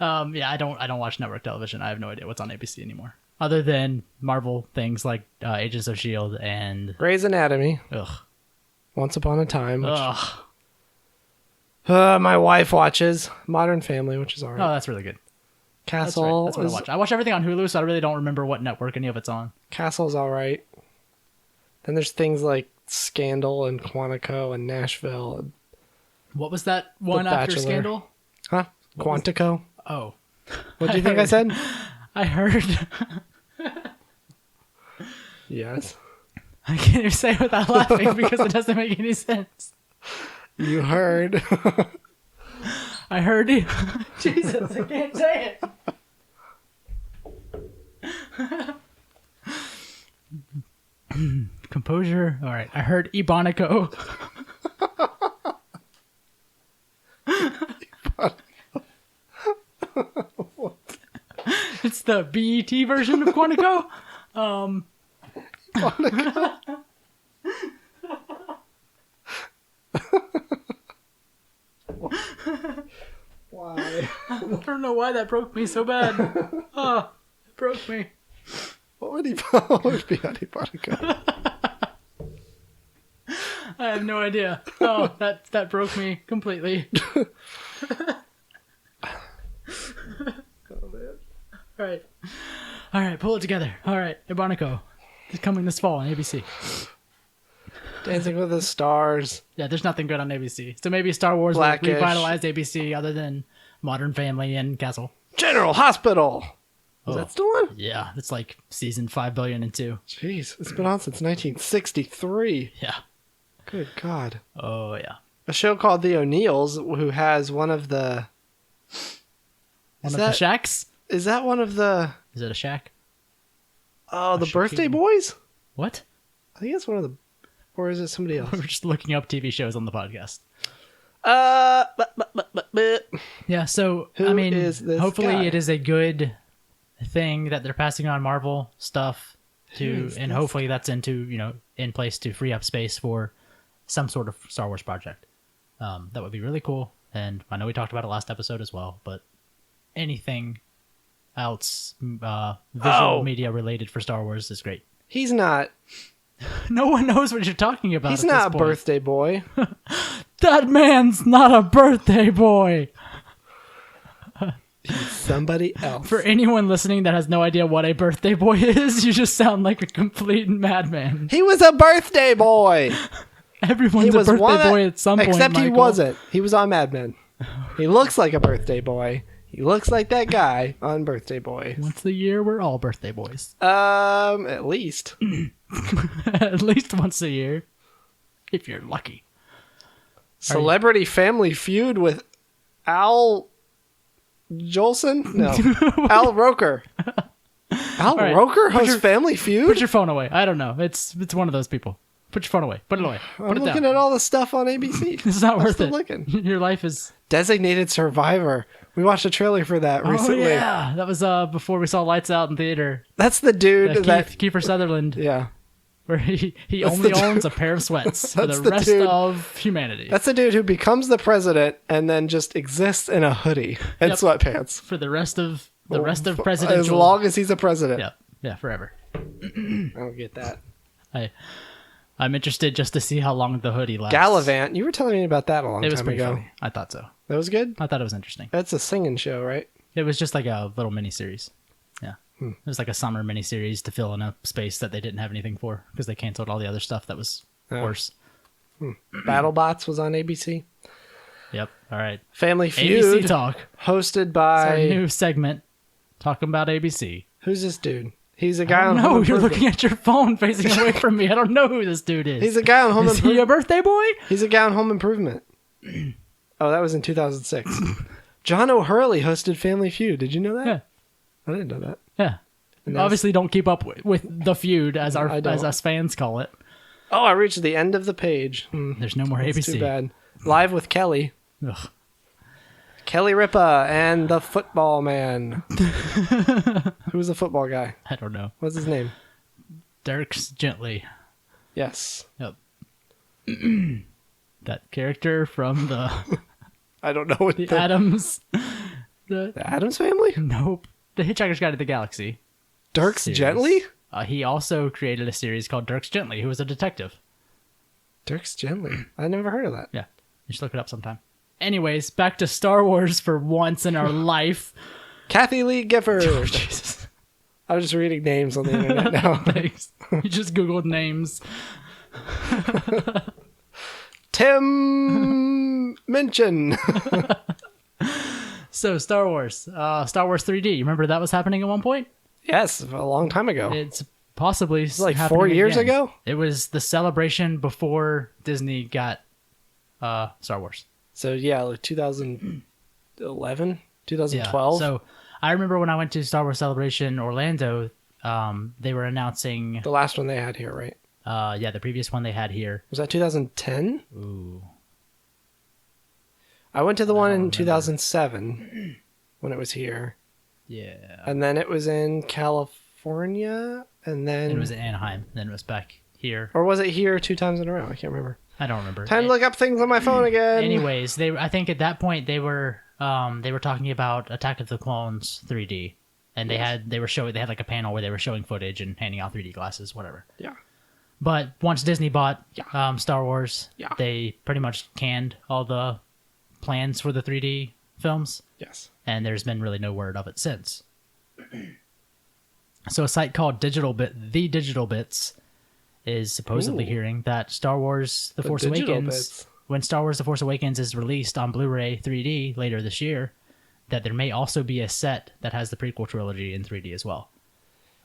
I don't watch network television. I have no idea what's on ABC anymore, other than Marvel things like Agents of S.H.I.E.L.D. and Grey's Anatomy. Ugh. Once Upon a Time. Which, Ugh. My wife watches Modern Family, which is alright. Oh, that's really good. Castle. That's what I watch. I watch everything on Hulu, so I really don't remember what network any of it's on. Castle's alright. Then there's things like Scandal and Quantico and Nashville. What was that one after Bachelor. Scandal? Huh? Quantico. Oh. What do you think I said? I heard. Yes. I can't even say it without laughing because it doesn't make any sense. You heard. I heard you. Jesus, I can't say it. Composure. All right. I heard Ebonico. It's the BET version of Quantico. Why? I don't know why that broke me so bad. Oh, it broke me. What would be on Ebonico? I have no idea. Oh, that broke me completely. All right, pull it together. All right, Ebonico. It's coming this fall on ABC. Dancing with the Stars. Yeah, there's nothing good on ABC. So maybe Star Wars Blackish. will revitalize ABC other than Modern Family and Castle. General Hospital. Is Oh. that still on? Yeah, it's like season 5,000,000,002. Jeez, it's been on since 1963. Yeah. Good God. Oh, yeah. A show called The O'Neills, who has one of the... One of the shacks? Is that one of the... Is it a shack? Oh, the Shack Birthday King. Boys? What? I think it's one of the... Or is it somebody else? We're just looking up TV shows on the podcast. Yeah, so, Who I mean, is this hopefully guy? it is a good thing that they're passing on Marvel stuff and hopefully that's in place to free up space for some sort of Star Wars project. That would be really cool. And I know we talked about it last episode as well, but anything else visual media related for Star Wars is great. He's not. No one knows what you're talking about. He's not a birthday boy. That man's not a birthday boy. He's somebody else. For anyone listening that has no idea what a birthday boy is, you just sound like a complete madman. He was a birthday boy. Everyone's a birthday boy at some point, except Michael. he wasn't. He was on Mad Men. He looks like a birthday boy. He looks like that guy on Birthday Boy. Once a year, we're all birthday boys. At least. At least once a year, if you're lucky. Celebrity Family Feud with Al Jolson? No. Al Roker. Al Roker hosts Family Feud? Put your phone away. I don't know. It's one of those people. Put your phone away. Put it away. I'm looking at all the stuff on ABC. It's not worth it. Looking. Your life is... Designated Survivor. We watched a trailer for that recently. Oh, yeah. That was before we saw Lights Out in theater. That's the dude Kiefer Sutherland. Yeah. Where he only owns a pair of sweats for the rest of humanity. That's the dude who becomes the president and then just exists in a hoodie and sweatpants. For the rest of presidential... As long as he's a president. Yeah. Yeah, forever. I don't get that. I'm interested just to see how long the hoodie lasts. Gallivant. You were telling me about that a long time ago. It was pretty funny. I thought so. That was good? I thought it was interesting. That's a singing show, right? It was just like a little mini-series. Yeah. It was like a summer mini-series to fill in a space that they didn't have anything for because they canceled all the other stuff that was worse. BattleBots was on ABC. Yep. All right. Family Feud. ABC Talk. Hosted by... It's our new segment talking about ABC. Who's this dude? He's a guy on Home No, Improvement. you're looking at your phone facing away from me. I don't know who this dude is. He's a guy on Home Improvement. Is he a birthday boy? He's a guy on Home Improvement. Oh, that was in 2006. John O'Hurley hosted Family Feud. Did you know that? Yeah. I didn't know that. Yeah. Obviously don't keep up with the feud as us fans call it. Oh, I reached the end of the page. There's no more That's ABC. too bad. Live with Kelly. Ugh. Kelly Ripa and the football man. Who's the football guy? I don't know. What's his name? Dirks Gently. Yes. Yep. That character from the I don't know what the Addams. The Addams Family? Nope. The Hitchhiker's Guide to the Galaxy. Dirks series. Gently? He also created a series called Dirks Gently, who was a detective. Dirks Gently? I never heard of that. Yeah. You should look it up sometime. Anyways, back to Star Wars for once in our life. Kathy Lee Gifford. Oh, Jesus. I was just reading names on the internet now. Thanks. You just Googled names. Tim Minchin. So, Star Wars. Star Wars 3D. You remember that was happening at one point? Yes, a long time ago. It's possibly like happening 4 years again. ago? It was the celebration before Disney got Star Wars. So, yeah, like 2011, 2012. Yeah. So, I remember when I went to Star Wars Celebration Orlando, they were announcing... The last one they had here, right? Yeah, the previous one they had here. Was that 2010? Ooh. I went to the one in 2007 when it was here. Yeah. And then it was in California, and then... It was in Anaheim, then it was back here. Or was it here 2 times in a row? I can't remember. I don't remember. Time to look up things on my phone again. Anyways, I think at that point they were talking about Attack of the Clones 3D, and they had like a panel where they were showing footage and handing out 3D glasses, whatever. Yeah. But once Disney bought Star Wars, Yeah. they pretty much canned all the plans for the 3D films. Yes. And there's been really no word of it since. So a site called The Digital Bits is supposedly hearing that Star Wars The Force Awakens, when Star Wars The Force Awakens is released on Blu-ray 3D later this year, that there may also be a set that has the prequel trilogy in 3D as well.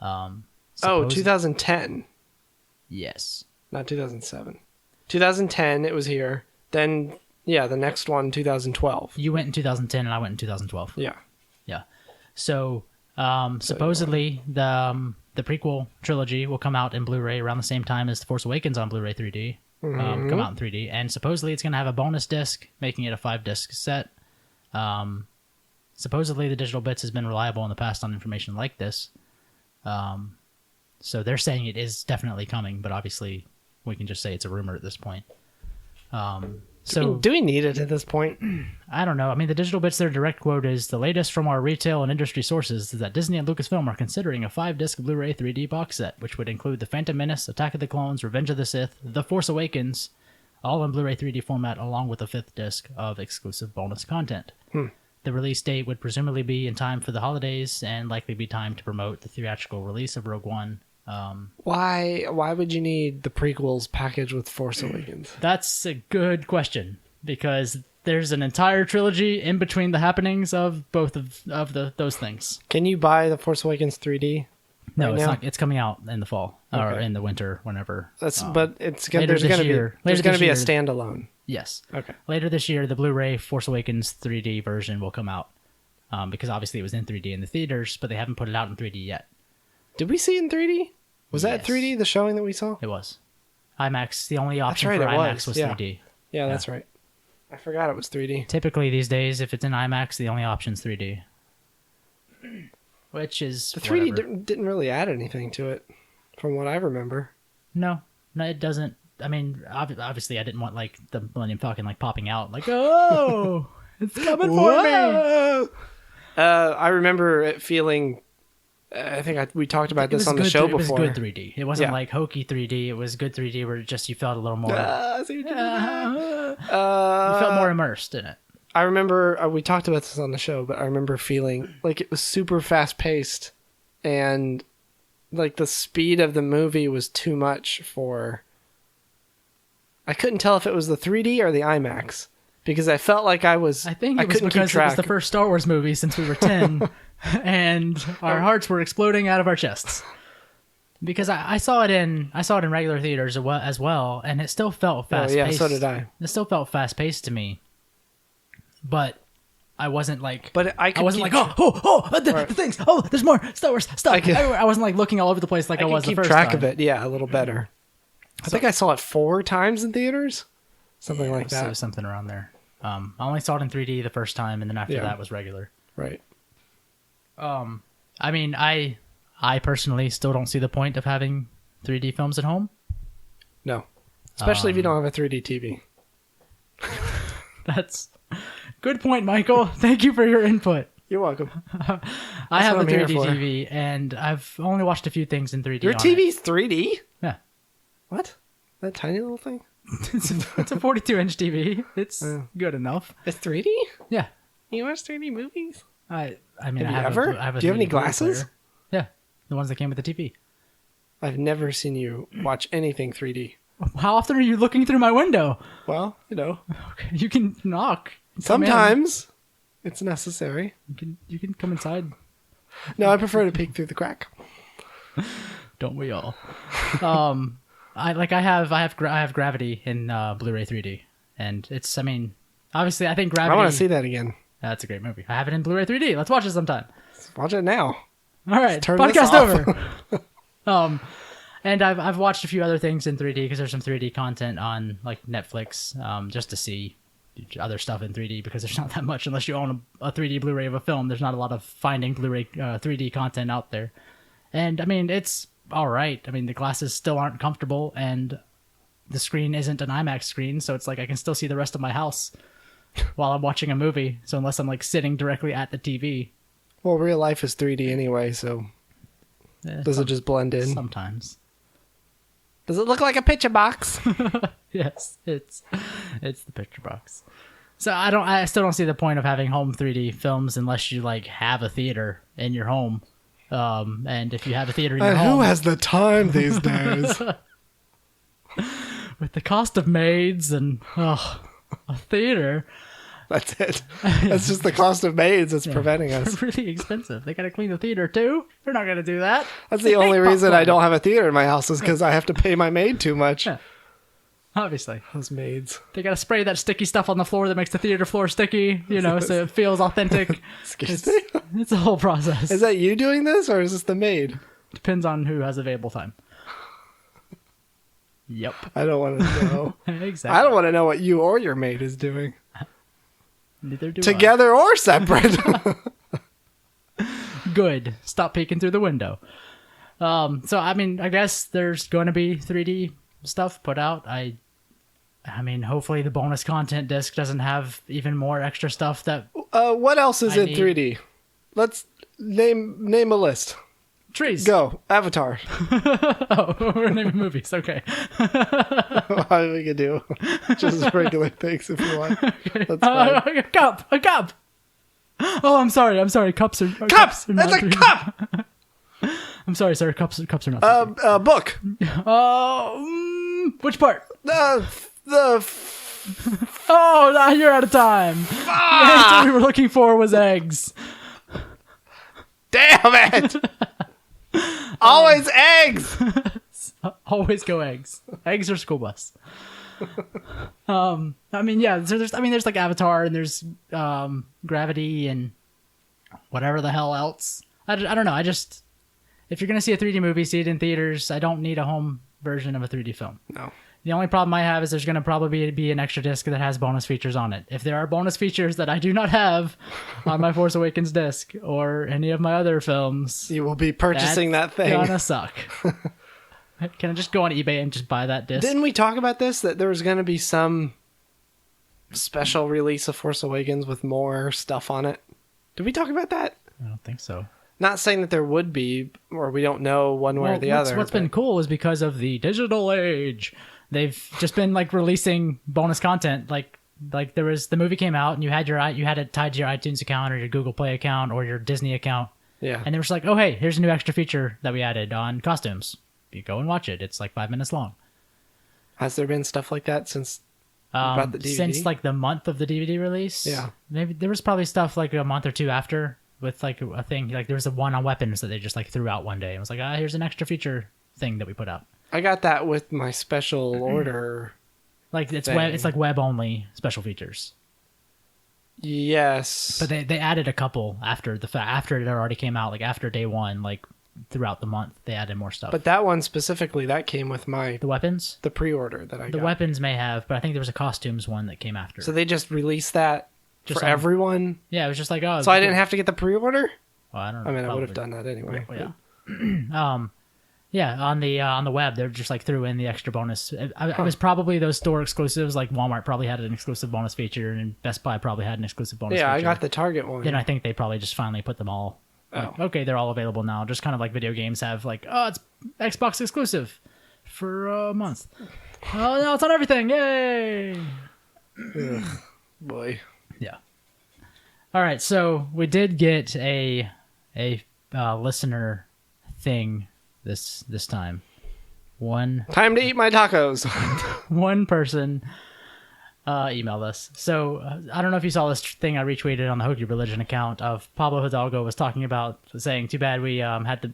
2010. Yes. Not 2007. 2010, it was here. Then, yeah, the next one, 2012. You went in 2010 and I went in 2012. Yeah. Yeah. So, supposedly the prequel trilogy will come out in Blu-ray around the same time as The Force Awakens on Blu-ray 3D. Come out in 3D. And supposedly it's going to have a bonus disc, making it a 5-disc set. Supposedly the Digital Bits has been reliable in the past on information like this. So they're saying it is definitely coming, but obviously we can just say it's a rumor at this point. So do we need it at this point? I don't know. I mean, the digital bits, their direct quote is, the latest from our retail and industry sources is that Disney and Lucasfilm are considering a 5-disc Blu-ray 3D box set, which would include The Phantom Menace, Attack of the Clones, Revenge of the Sith, The Force Awakens, all in Blu-ray 3D format, along with a 5th disc of exclusive bonus content. The release date would presumably be in time for the holidays and likely be timed to promote the theatrical release of Rogue One. Why would you need the prequels packaged with Force Awakens? That's a good question, because there's an entire trilogy in between the happenings of both of those things. Can you buy the Force Awakens 3D? No, right it's now? not. It's coming out in the fall or Okay. in the winter, whenever. But it's gonna, later there's going to this year. be there's Later going to this be a year. standalone. Yes. Okay. Later this year, the Blu-ray Force Awakens 3D version will come out, because obviously it was in 3D in the theaters, but they haven't put it out in 3D yet. Did we see it in 3D? Was that Yes. 3D, the showing that we saw? It was IMAX. The only option right, for it IMAX was, was yeah. 3D. Yeah, that's right. I forgot it was 3D. Typically these days, if it's in IMAX, the only option is 3D, which is The 3D whatever. didn't really add anything to it, from what I remember. No, it doesn't. I mean, obviously, I didn't want like the Millennium Falcon like popping out, like, oh, it's coming for me. Whoa! I remember it feeling. I think we talked about this on the show before. It was good 3D. It wasn't Yeah. like hokey 3D. It was good 3D where it just you felt a little more. I see what you did there. You felt more immersed in it. I remember we talked about this on the show, but I remember feeling like it was super fast paced, and like the speed of the movie was too much for. I couldn't tell if it was the 3D or the IMAX because I felt like I was. I think it was couldn't keep because it was track. the first Star Wars movie since we were 10, and our hearts were exploding out of our chests. Because I saw it in regular theaters as well, and it still felt fast paced. Yeah, so did I. It still felt fast paced to me, but I wasn't like. But I wasn't keep like the things. Oh, there's more Star Wars stuff. I wasn't like looking all over the place like I was keep the first track time. of it. Yeah, a little better. I think I saw it 4 times in theaters, something like So that. something around there. I only saw it in 3D the first time, and then after that was regular. Right. I mean, I personally still don't see the point of having 3D films at home. No, especially if you don't have a 3D TV. That's good point, Michael. Thank you for your input. You're welcome. I have a what I'm here 3D for. TV, and I've only watched a few things in 3D. Your on TV's 3D? it. Yeah. What? That tiny little thing? It's a 42-inch TV. It's good enough. It's 3D? Yeah. You watch 3D movies? I Have mean, I you have ever? I have a Do you have any 3D Blu-ray glasses? player. Yeah, the ones that came with the TV. I've never seen you watch anything 3D. How often are you looking through my window? Well, you know, Okay, you can knock. Come in. sometimes it's necessary. You can come inside. No, I prefer to peek through the crack. Don't we all? I have Gravity in Blu-ray 3D, and it's. I mean, obviously, I think Gravity. I want to see that again. That's a great movie. I have it in Blu-ray 3D. Let's watch it sometime. Watch it now. All right, turn this podcast off. over. And I've watched a few other things in 3D because there's some 3D content on like Netflix, just to see other stuff in 3D because there's not that much unless you own a 3D Blu-ray of a film. There's not a lot of finding Blu-ray 3D content out there, and I mean it's all right. I mean the glasses still aren't comfortable, and the screen isn't an IMAX screen, so it's like I can still see the rest of my house while I'm watching a movie. So unless I'm like sitting directly at the TV, Well, real life is 3D anyway, so does it just blend in? sometimes. Does it look like a picture box? Yes, it's the picture box. So I still don't see the point of having home 3D films unless you like have a theater in your home. And if you have a theater in your home, Who has the time these days? with the cost of maids and a theater, That's it. That's just the cost of maids that's preventing us. they're really expensive. They gotta clean the theater too. They're not gonna do that. That's the only reason I don't have a theater in my house is because I have to pay my maid too much. Yeah. Obviously, Those maids. they gotta spray that sticky stuff on the floor that makes the theater floor sticky. So it feels authentic. Excuse me? It's a whole process. Is that you doing this or is this the maid? Depends on who has available time. Yep. I don't want to know. Exactly. I don't want to know what you or your maid is doing. Neither do Together or separate. I. Good. Stop peeking through the window. So I mean, I guess there's going to be 3D stuff put out. I mean, hopefully the bonus content disc doesn't have even more extra stuff that. What else is in 3D? Let's name a list. Trees. Go. Avatar. Oh, we're naming movies. Okay. We can do just regular things if you want. Okay. That's fine. A cup. Oh, I'm sorry. Cups are Cups. are That's not a 3D. cup. I'm sorry, sir. Cups are not. 3D. Book. Which part? Oh, you're out of time. The answer we were looking for was eggs. Damn it! Always eggs. Always go eggs. Eggs or school bus. I mean, yeah. So there's like Avatar and there's Gravity and whatever the hell else. I don't know. If you're gonna see a 3D movie, see it in theaters. I don't need a home version of a 3D film. No. The only problem I have is there's going to probably be an extra disc that has bonus features on it. If there are bonus features that I do not have on my Force Awakens disc or any of my other films, You will be purchasing that thing. gonna suck. Can I just go on eBay and just buy that disc? Didn't we talk about this? That there was going to be some special release of Force Awakens with more stuff on it? Did we talk about that? I don't think so. Not saying that there would be, or we don't know one way or the other. What's been cool is because of the digital age, they've just been like releasing bonus content. Like there was the movie came out and you had it tied to your iTunes account or your Google Play account or your Disney account. Yeah. And they were just like, oh hey, here's a new extra feature that we added on costumes. You go and watch it. It's like 5 minutes long. Has there been stuff like that since about the DVD? Since like the month of the DVD release? Yeah. Maybe there was probably stuff like a month or two after with like a thing. Like there was a one on weapons that they just like threw out one day. It was like, here's an extra feature thing that we put out. I got that with my special order. Like it's thing. web, it's like web only special features. Yes. But they added a couple after the fact, after it already came out, like after day one, like throughout the month, they added more stuff. But that one specifically, that came with the weapons? the pre-order that I got. The weapons may have, but I think there was a costumes one that came after. So they just released that Just for on- everyone? Yeah, it was just like, oh. So I didn't have to get the pre-order? Well, I don't know. I mean, I would have probably. done that anyway. Yeah. Yeah, on the web, they're just like threw in the extra bonus. It was probably those store exclusives. Like Walmart probably had an exclusive bonus feature, and Best Buy probably had an exclusive bonus feature. Yeah, I got the Target one. Then I think they probably just finally put them all. Like, okay, they're all available now. Just kind of like video games have like, oh, it's Xbox exclusive for a month. Oh no, it's on everything! Yay! Ugh, boy. Yeah. All right, so we did get a listener thing this time. Time to eat my tacos. One person emailed us. So I don't know if you saw this thing I retweeted on the Hokey Religion account of Pablo Hidalgo was talking about saying, too bad we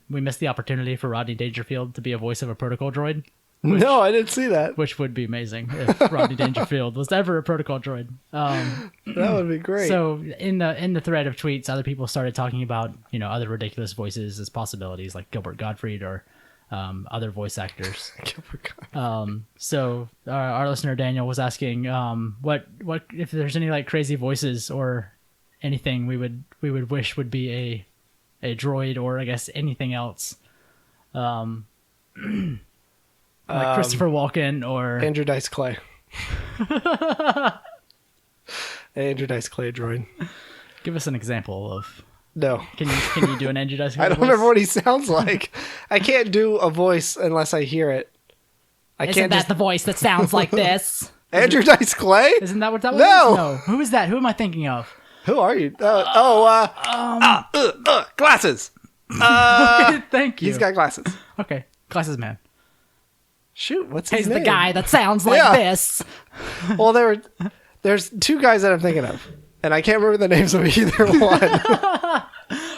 missed the opportunity for Rodney Dangerfield to be a voice of a protocol droid. No, I didn't see that. Which would be amazing if Rodney Dangerfield was ever a protocol droid. That would be great. So in the thread of tweets, other people started talking about other ridiculous voices as possibilities, like Gilbert Gottfried or other voice actors. So our listener Daniel was asking, what if there's any like crazy voices or anything we would wish would be a droid or I guess anything else. Like Christopher Walken or Andrew Dice Clay. Andrew Dice Clay droid. Give us an example of. No. Can you do an Andrew Dice Clay? I don't remember what he sounds like. I can't do a voice unless I hear it. Isn't that the voice that sounds like this? Andrew Dice Clay? Isn't that what that was? No. Who is that? Who am I thinking of? Who are you? Glasses. Thank you. He's got glasses. Okay, glasses man. Shoot, what's his He's name? the guy that sounds like this. Well, there's two guys that I'm thinking of, and I can't remember the names of either one.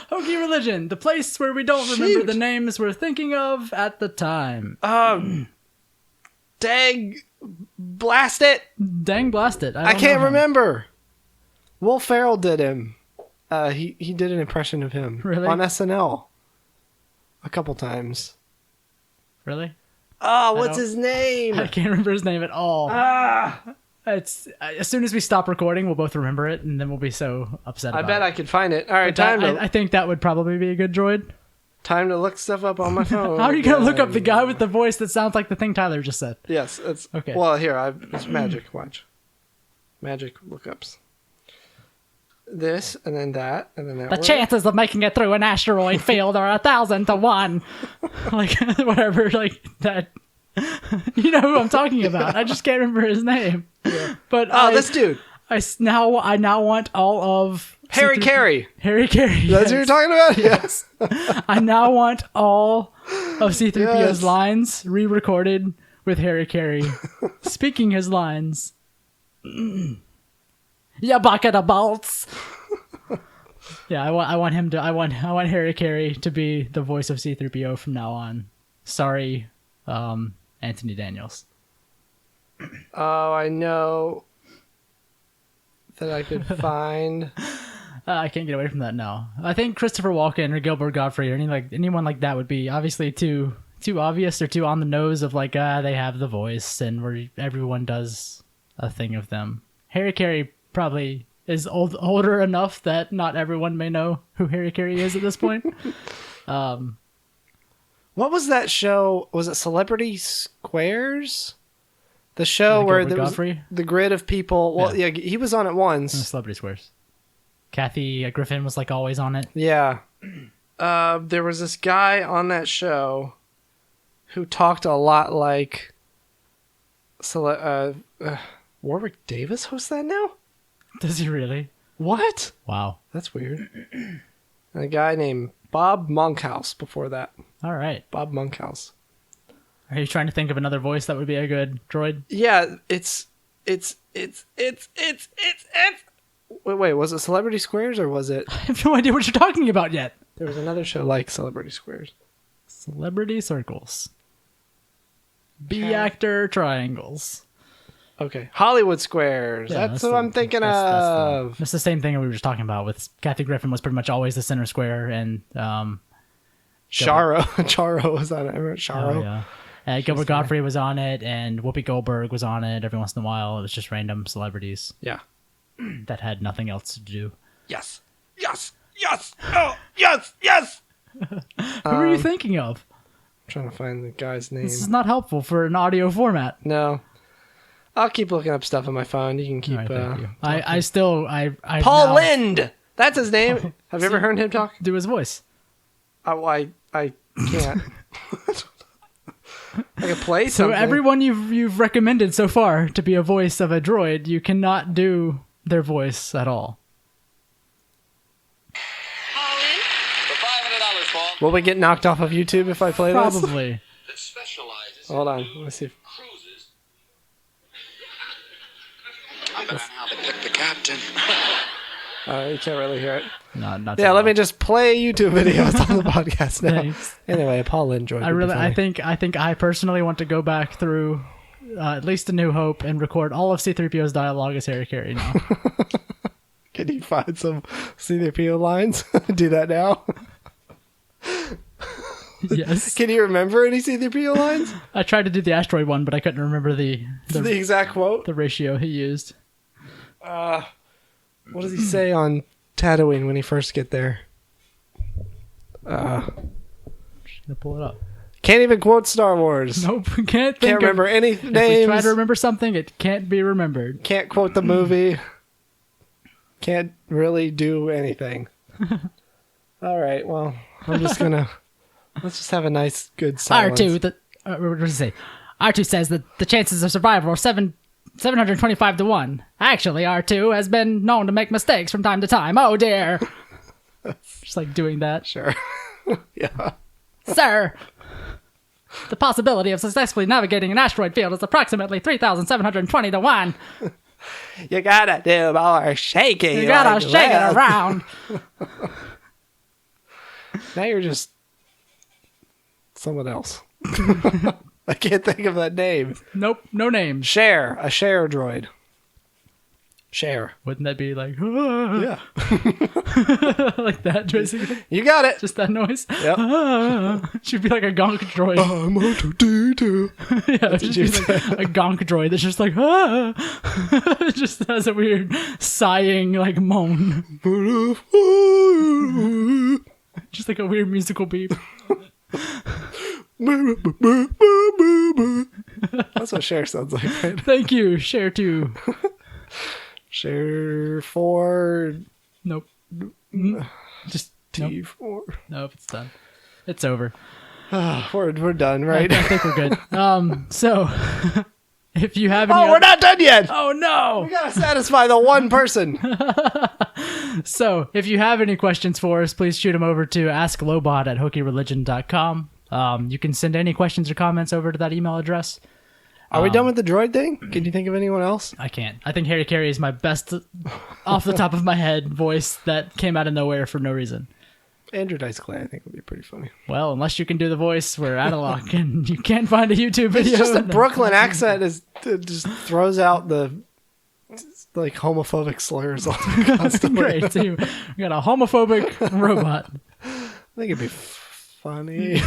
Hokey Religion, the place where we don't remember the names we're thinking of at the time. Dang, blast it! Dang blast it. I can't remember. Will Ferrell did him. He did an impression of him on SNL a couple times. Really? Oh, what's his name? I can't remember his name at all. It's as soon as we stop recording, we'll both remember it, and then we'll be so upset. I bet I could find it. All right, I think that would probably be a good droid. Time to look stuff up on my phone. How are you gonna look up the guy with the voice that sounds like the thing Tyler just said? Yes, it's Okay. Well, here it's magic. Watch, magic lookups. This and then that and then that. The chances of making it through an asteroid field are 1,000 to 1. Like whatever, like that. You know who I'm talking about. I just can't remember his name. Yeah. But this dude. I now want all of Harry Carey. Harry Carey. That's what you're talking about? Yes. I now want all of C-3PO's Yes. lines re-recorded with Harry Carey speaking his lines. Ya bucket of bolts. Yeah, I want him to. I want Harry Carey to be the voice of C-3PO from now on. Sorry, Anthony Daniels. Oh, I know that I could find. I can't get away from that now. I think Christopher Walken or Gilbert Gottfried or anyone like that would be obviously too obvious or too on the nose of like they have the voice and where everyone does a thing of them. Harry Carey probably is older enough that not everyone may know who Harry Carey is at this point. What was that show? Was it Celebrity Squares? The show where there was the grid of people. Well, yeah, he was on it once. Celebrity Squares. Kathy Griffin was like always on it. Yeah. There was this guy on that show who talked a lot like Warwick Davis hosts that now? Does he really? What? Wow. That's weird. And a guy named Bob Monkhouse before that. All right. Bob Monkhouse. Are you trying to think of another voice that would be a good droid? Yeah, it's Wait, was it Celebrity Squares or was it? I have no idea what you're talking about yet. There was another show like Celebrity Squares. Celebrity Circles. B-actor triangles. Okay, Hollywood Squares. Yeah, that's what I'm thinking of. That's the same thing we were just talking about with Kathy Griffin was pretty much always the center square and Charo was on it. Remember Charo? Oh, yeah. Gilbert Gottfried was on it, and Whoopi Goldberg was on it every once in a while. It was just random celebrities. Yeah. That had nothing else to do. Yes. Yes. Yes. Oh, yes. Yes. Who are you thinking of? I'm trying to find the guy's name. This is not helpful for an audio format. No. I'll keep looking up stuff on my phone. You can keep. Right, thank you. I Paul now Lind. That's his name. Have you ever heard him talk? do his voice. I can't. I can play So something. everyone you've recommended so far to be a voice of a droid, you cannot do their voice at all. Will we get knocked off of YouTube if I play this? Probably. Hold on. Let's see. I'm gonna how to pick the captain. You can't really hear it. No, not Yeah, too let me well. just play YouTube videos on the podcast now. Thanks. Anyway, Paul Lind joined. I think I personally want to go back through at least A New Hope and record all of C-3PO's dialogue as Harry Carey now. Can you find some C-3PO lines? Do that now. Yes. Can you remember any C-3PO lines? I tried to do the asteroid one, but I couldn't remember the exact quote. the ratio he used. What does he say on Tatooine when he first get there? Just gonna pull it up. Can't even quote Star Wars. Nope, can't Remember any If we names. try to remember something, it can't be remembered. Can't quote the movie. Can't really do anything. All right, well, I'm just gonna let's just have a nice, good silence. R2, what does it say? R2 says that the chances of survival are 725 to 1. Actually, R2 has been known to make mistakes from time to time. Oh dear. Just like doing that. Sure. Yeah. Sir, the possibility of successfully navigating an asteroid field is approximately 3,720 to 1. You gotta do more shaking. You gotta like shake that. it around. Now you're just someone else. I can't think of that name. Nope, no names. Share, a share droid. Share. Wouldn't that be like, ah, Yeah. like that, basically? You got it. Just that noise? Yep. Ah. Should be like a gonk droid. I'm R2-D2. Yeah, it should be like a gonk droid that's just like, ah. It just has a weird sighing, like, moan. Just like a weird musical beep. That's what Cher sounds like, right? Thank you. Share 2. Cher 4. Nope. Just nope. T4. Nope, it's done. It's over. We're done, right? I think we're good. So if you have any Oh, we're not done yet. Oh no. We gotta satisfy the one person. So if you have any questions for us, please shoot them over to asklobot@hokeyreligion.com. You can send any questions or comments over to that email address. Are we done with the droid thing? Can you think of anyone else? I can't. I think Harry Carey is my best, off the top of my head, voice that came out of nowhere for no reason. Andrew Dice Clay, I think, would be pretty funny. Well, unless you can do the voice, we're out of luck, and you can't find a YouTube video. It's just the Brooklyn accent just throws out the like homophobic slurs constantly. Great. So we got a homophobic robot. I think it'd be funny.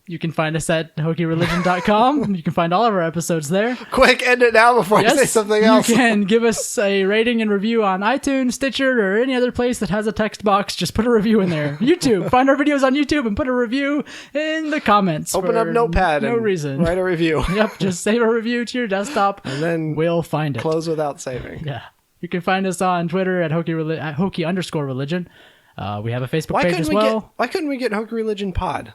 You can find us at hokeyreligion.com. You can find all of our episodes there. Quick, end it now before I say something else. You can give us a rating and review on iTunes, Stitcher, or any other place that has a text box. Just put a review in there. YouTube. Find our videos on YouTube and put a review in the comments. Open up Notepad no and reason. write a review. Yep, just save a review to your desktop, And then we'll find it. close without saving. Yeah. You can find us on Twitter at Hokey_religion. We have a Facebook page as well. Why couldn't we get Hokey Religion Pod?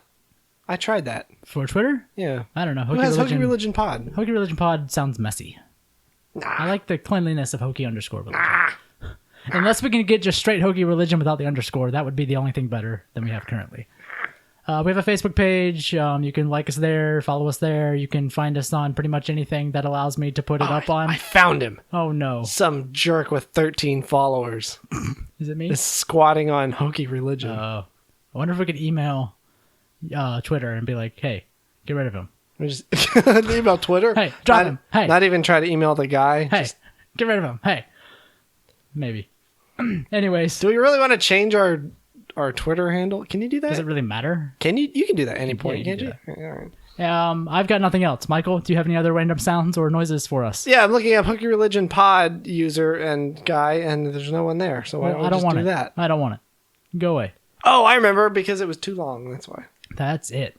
I tried that. For Twitter? Yeah. I don't know. Who has Hokey Religion Pod? Hokey Religion Pod sounds messy. I like the cleanliness of Hokey_religion. Unless we can get just straight Hokey Religion without the underscore, that would be the only thing better than we have currently. We have a Facebook page. You can like us there, follow us there. You can find us on pretty much anything that allows me to put it up on. I found him. Oh, no. Some jerk with 13 followers Is it me? is squatting on Hokey Religion. I wonder if we could email Twitter and be like, hey, get rid of him. We just email Twitter. Hey, drop him. Hey. Not even try to email the guy. Hey, Just, get rid of him. Hey. Maybe. Anyways, do we really want to change our Twitter handle? Can you do that? does it really matter? Can you? You can do that at any point, you can't can you? All right. I've got nothing else. Michael, do you have any other random sounds or noises for us? Yeah, I'm looking up Hokey Religion Pod user and guy, and there's no one there. So why don't we just do that? I don't want it. Go away. Oh, I remember, because it was too long. That's why. That's it.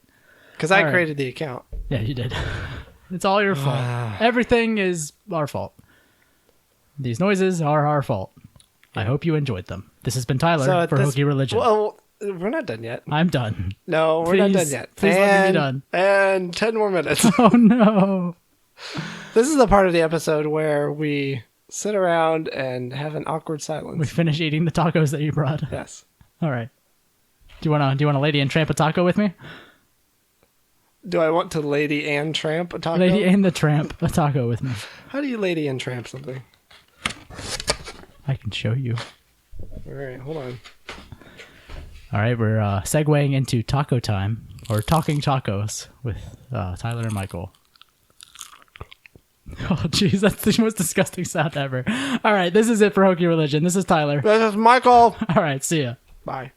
Because I All right. created the account. Yeah, you did. It's all your fault. Everything is our fault. These noises are our fault. I hope you enjoyed them. This has been Tyler for Hokey Religion. Well, we're not done yet. I'm done. No, we're not Please- done yet. please let me be done. And 10 more minutes. Oh, no. This is the part of the episode where we sit around and have an awkward silence. We finish eating the tacos that you brought. Yes. All right. Do you want to Lady and Tramp a taco with me? Do I want to Lady and Tramp a taco? Lady and the Tramp a taco with me. How do you Lady and Tramp something? I can show you. All right, hold on. All right, we're segueing into taco time, or talking tacos with Tyler and Michael. Oh, jeez, that's the most disgusting sound ever. All right, this is it for Hokey Religion. This is Tyler. This is Michael. All right, see ya. Bye.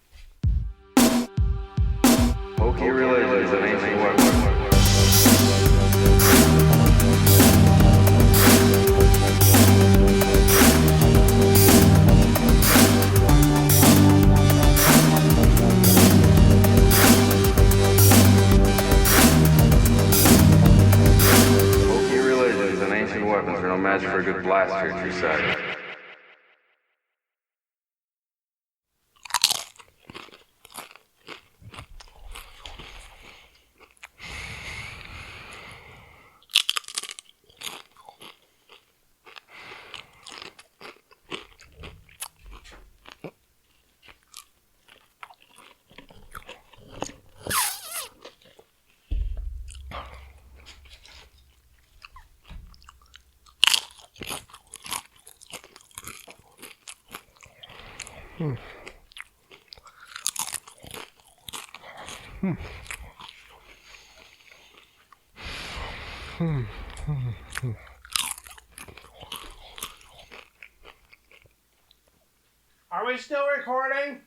Hokey religion is an ancient weapon. Hokey religion is an ancient weapon, so no match for a good blaster at your side. Are we still recording?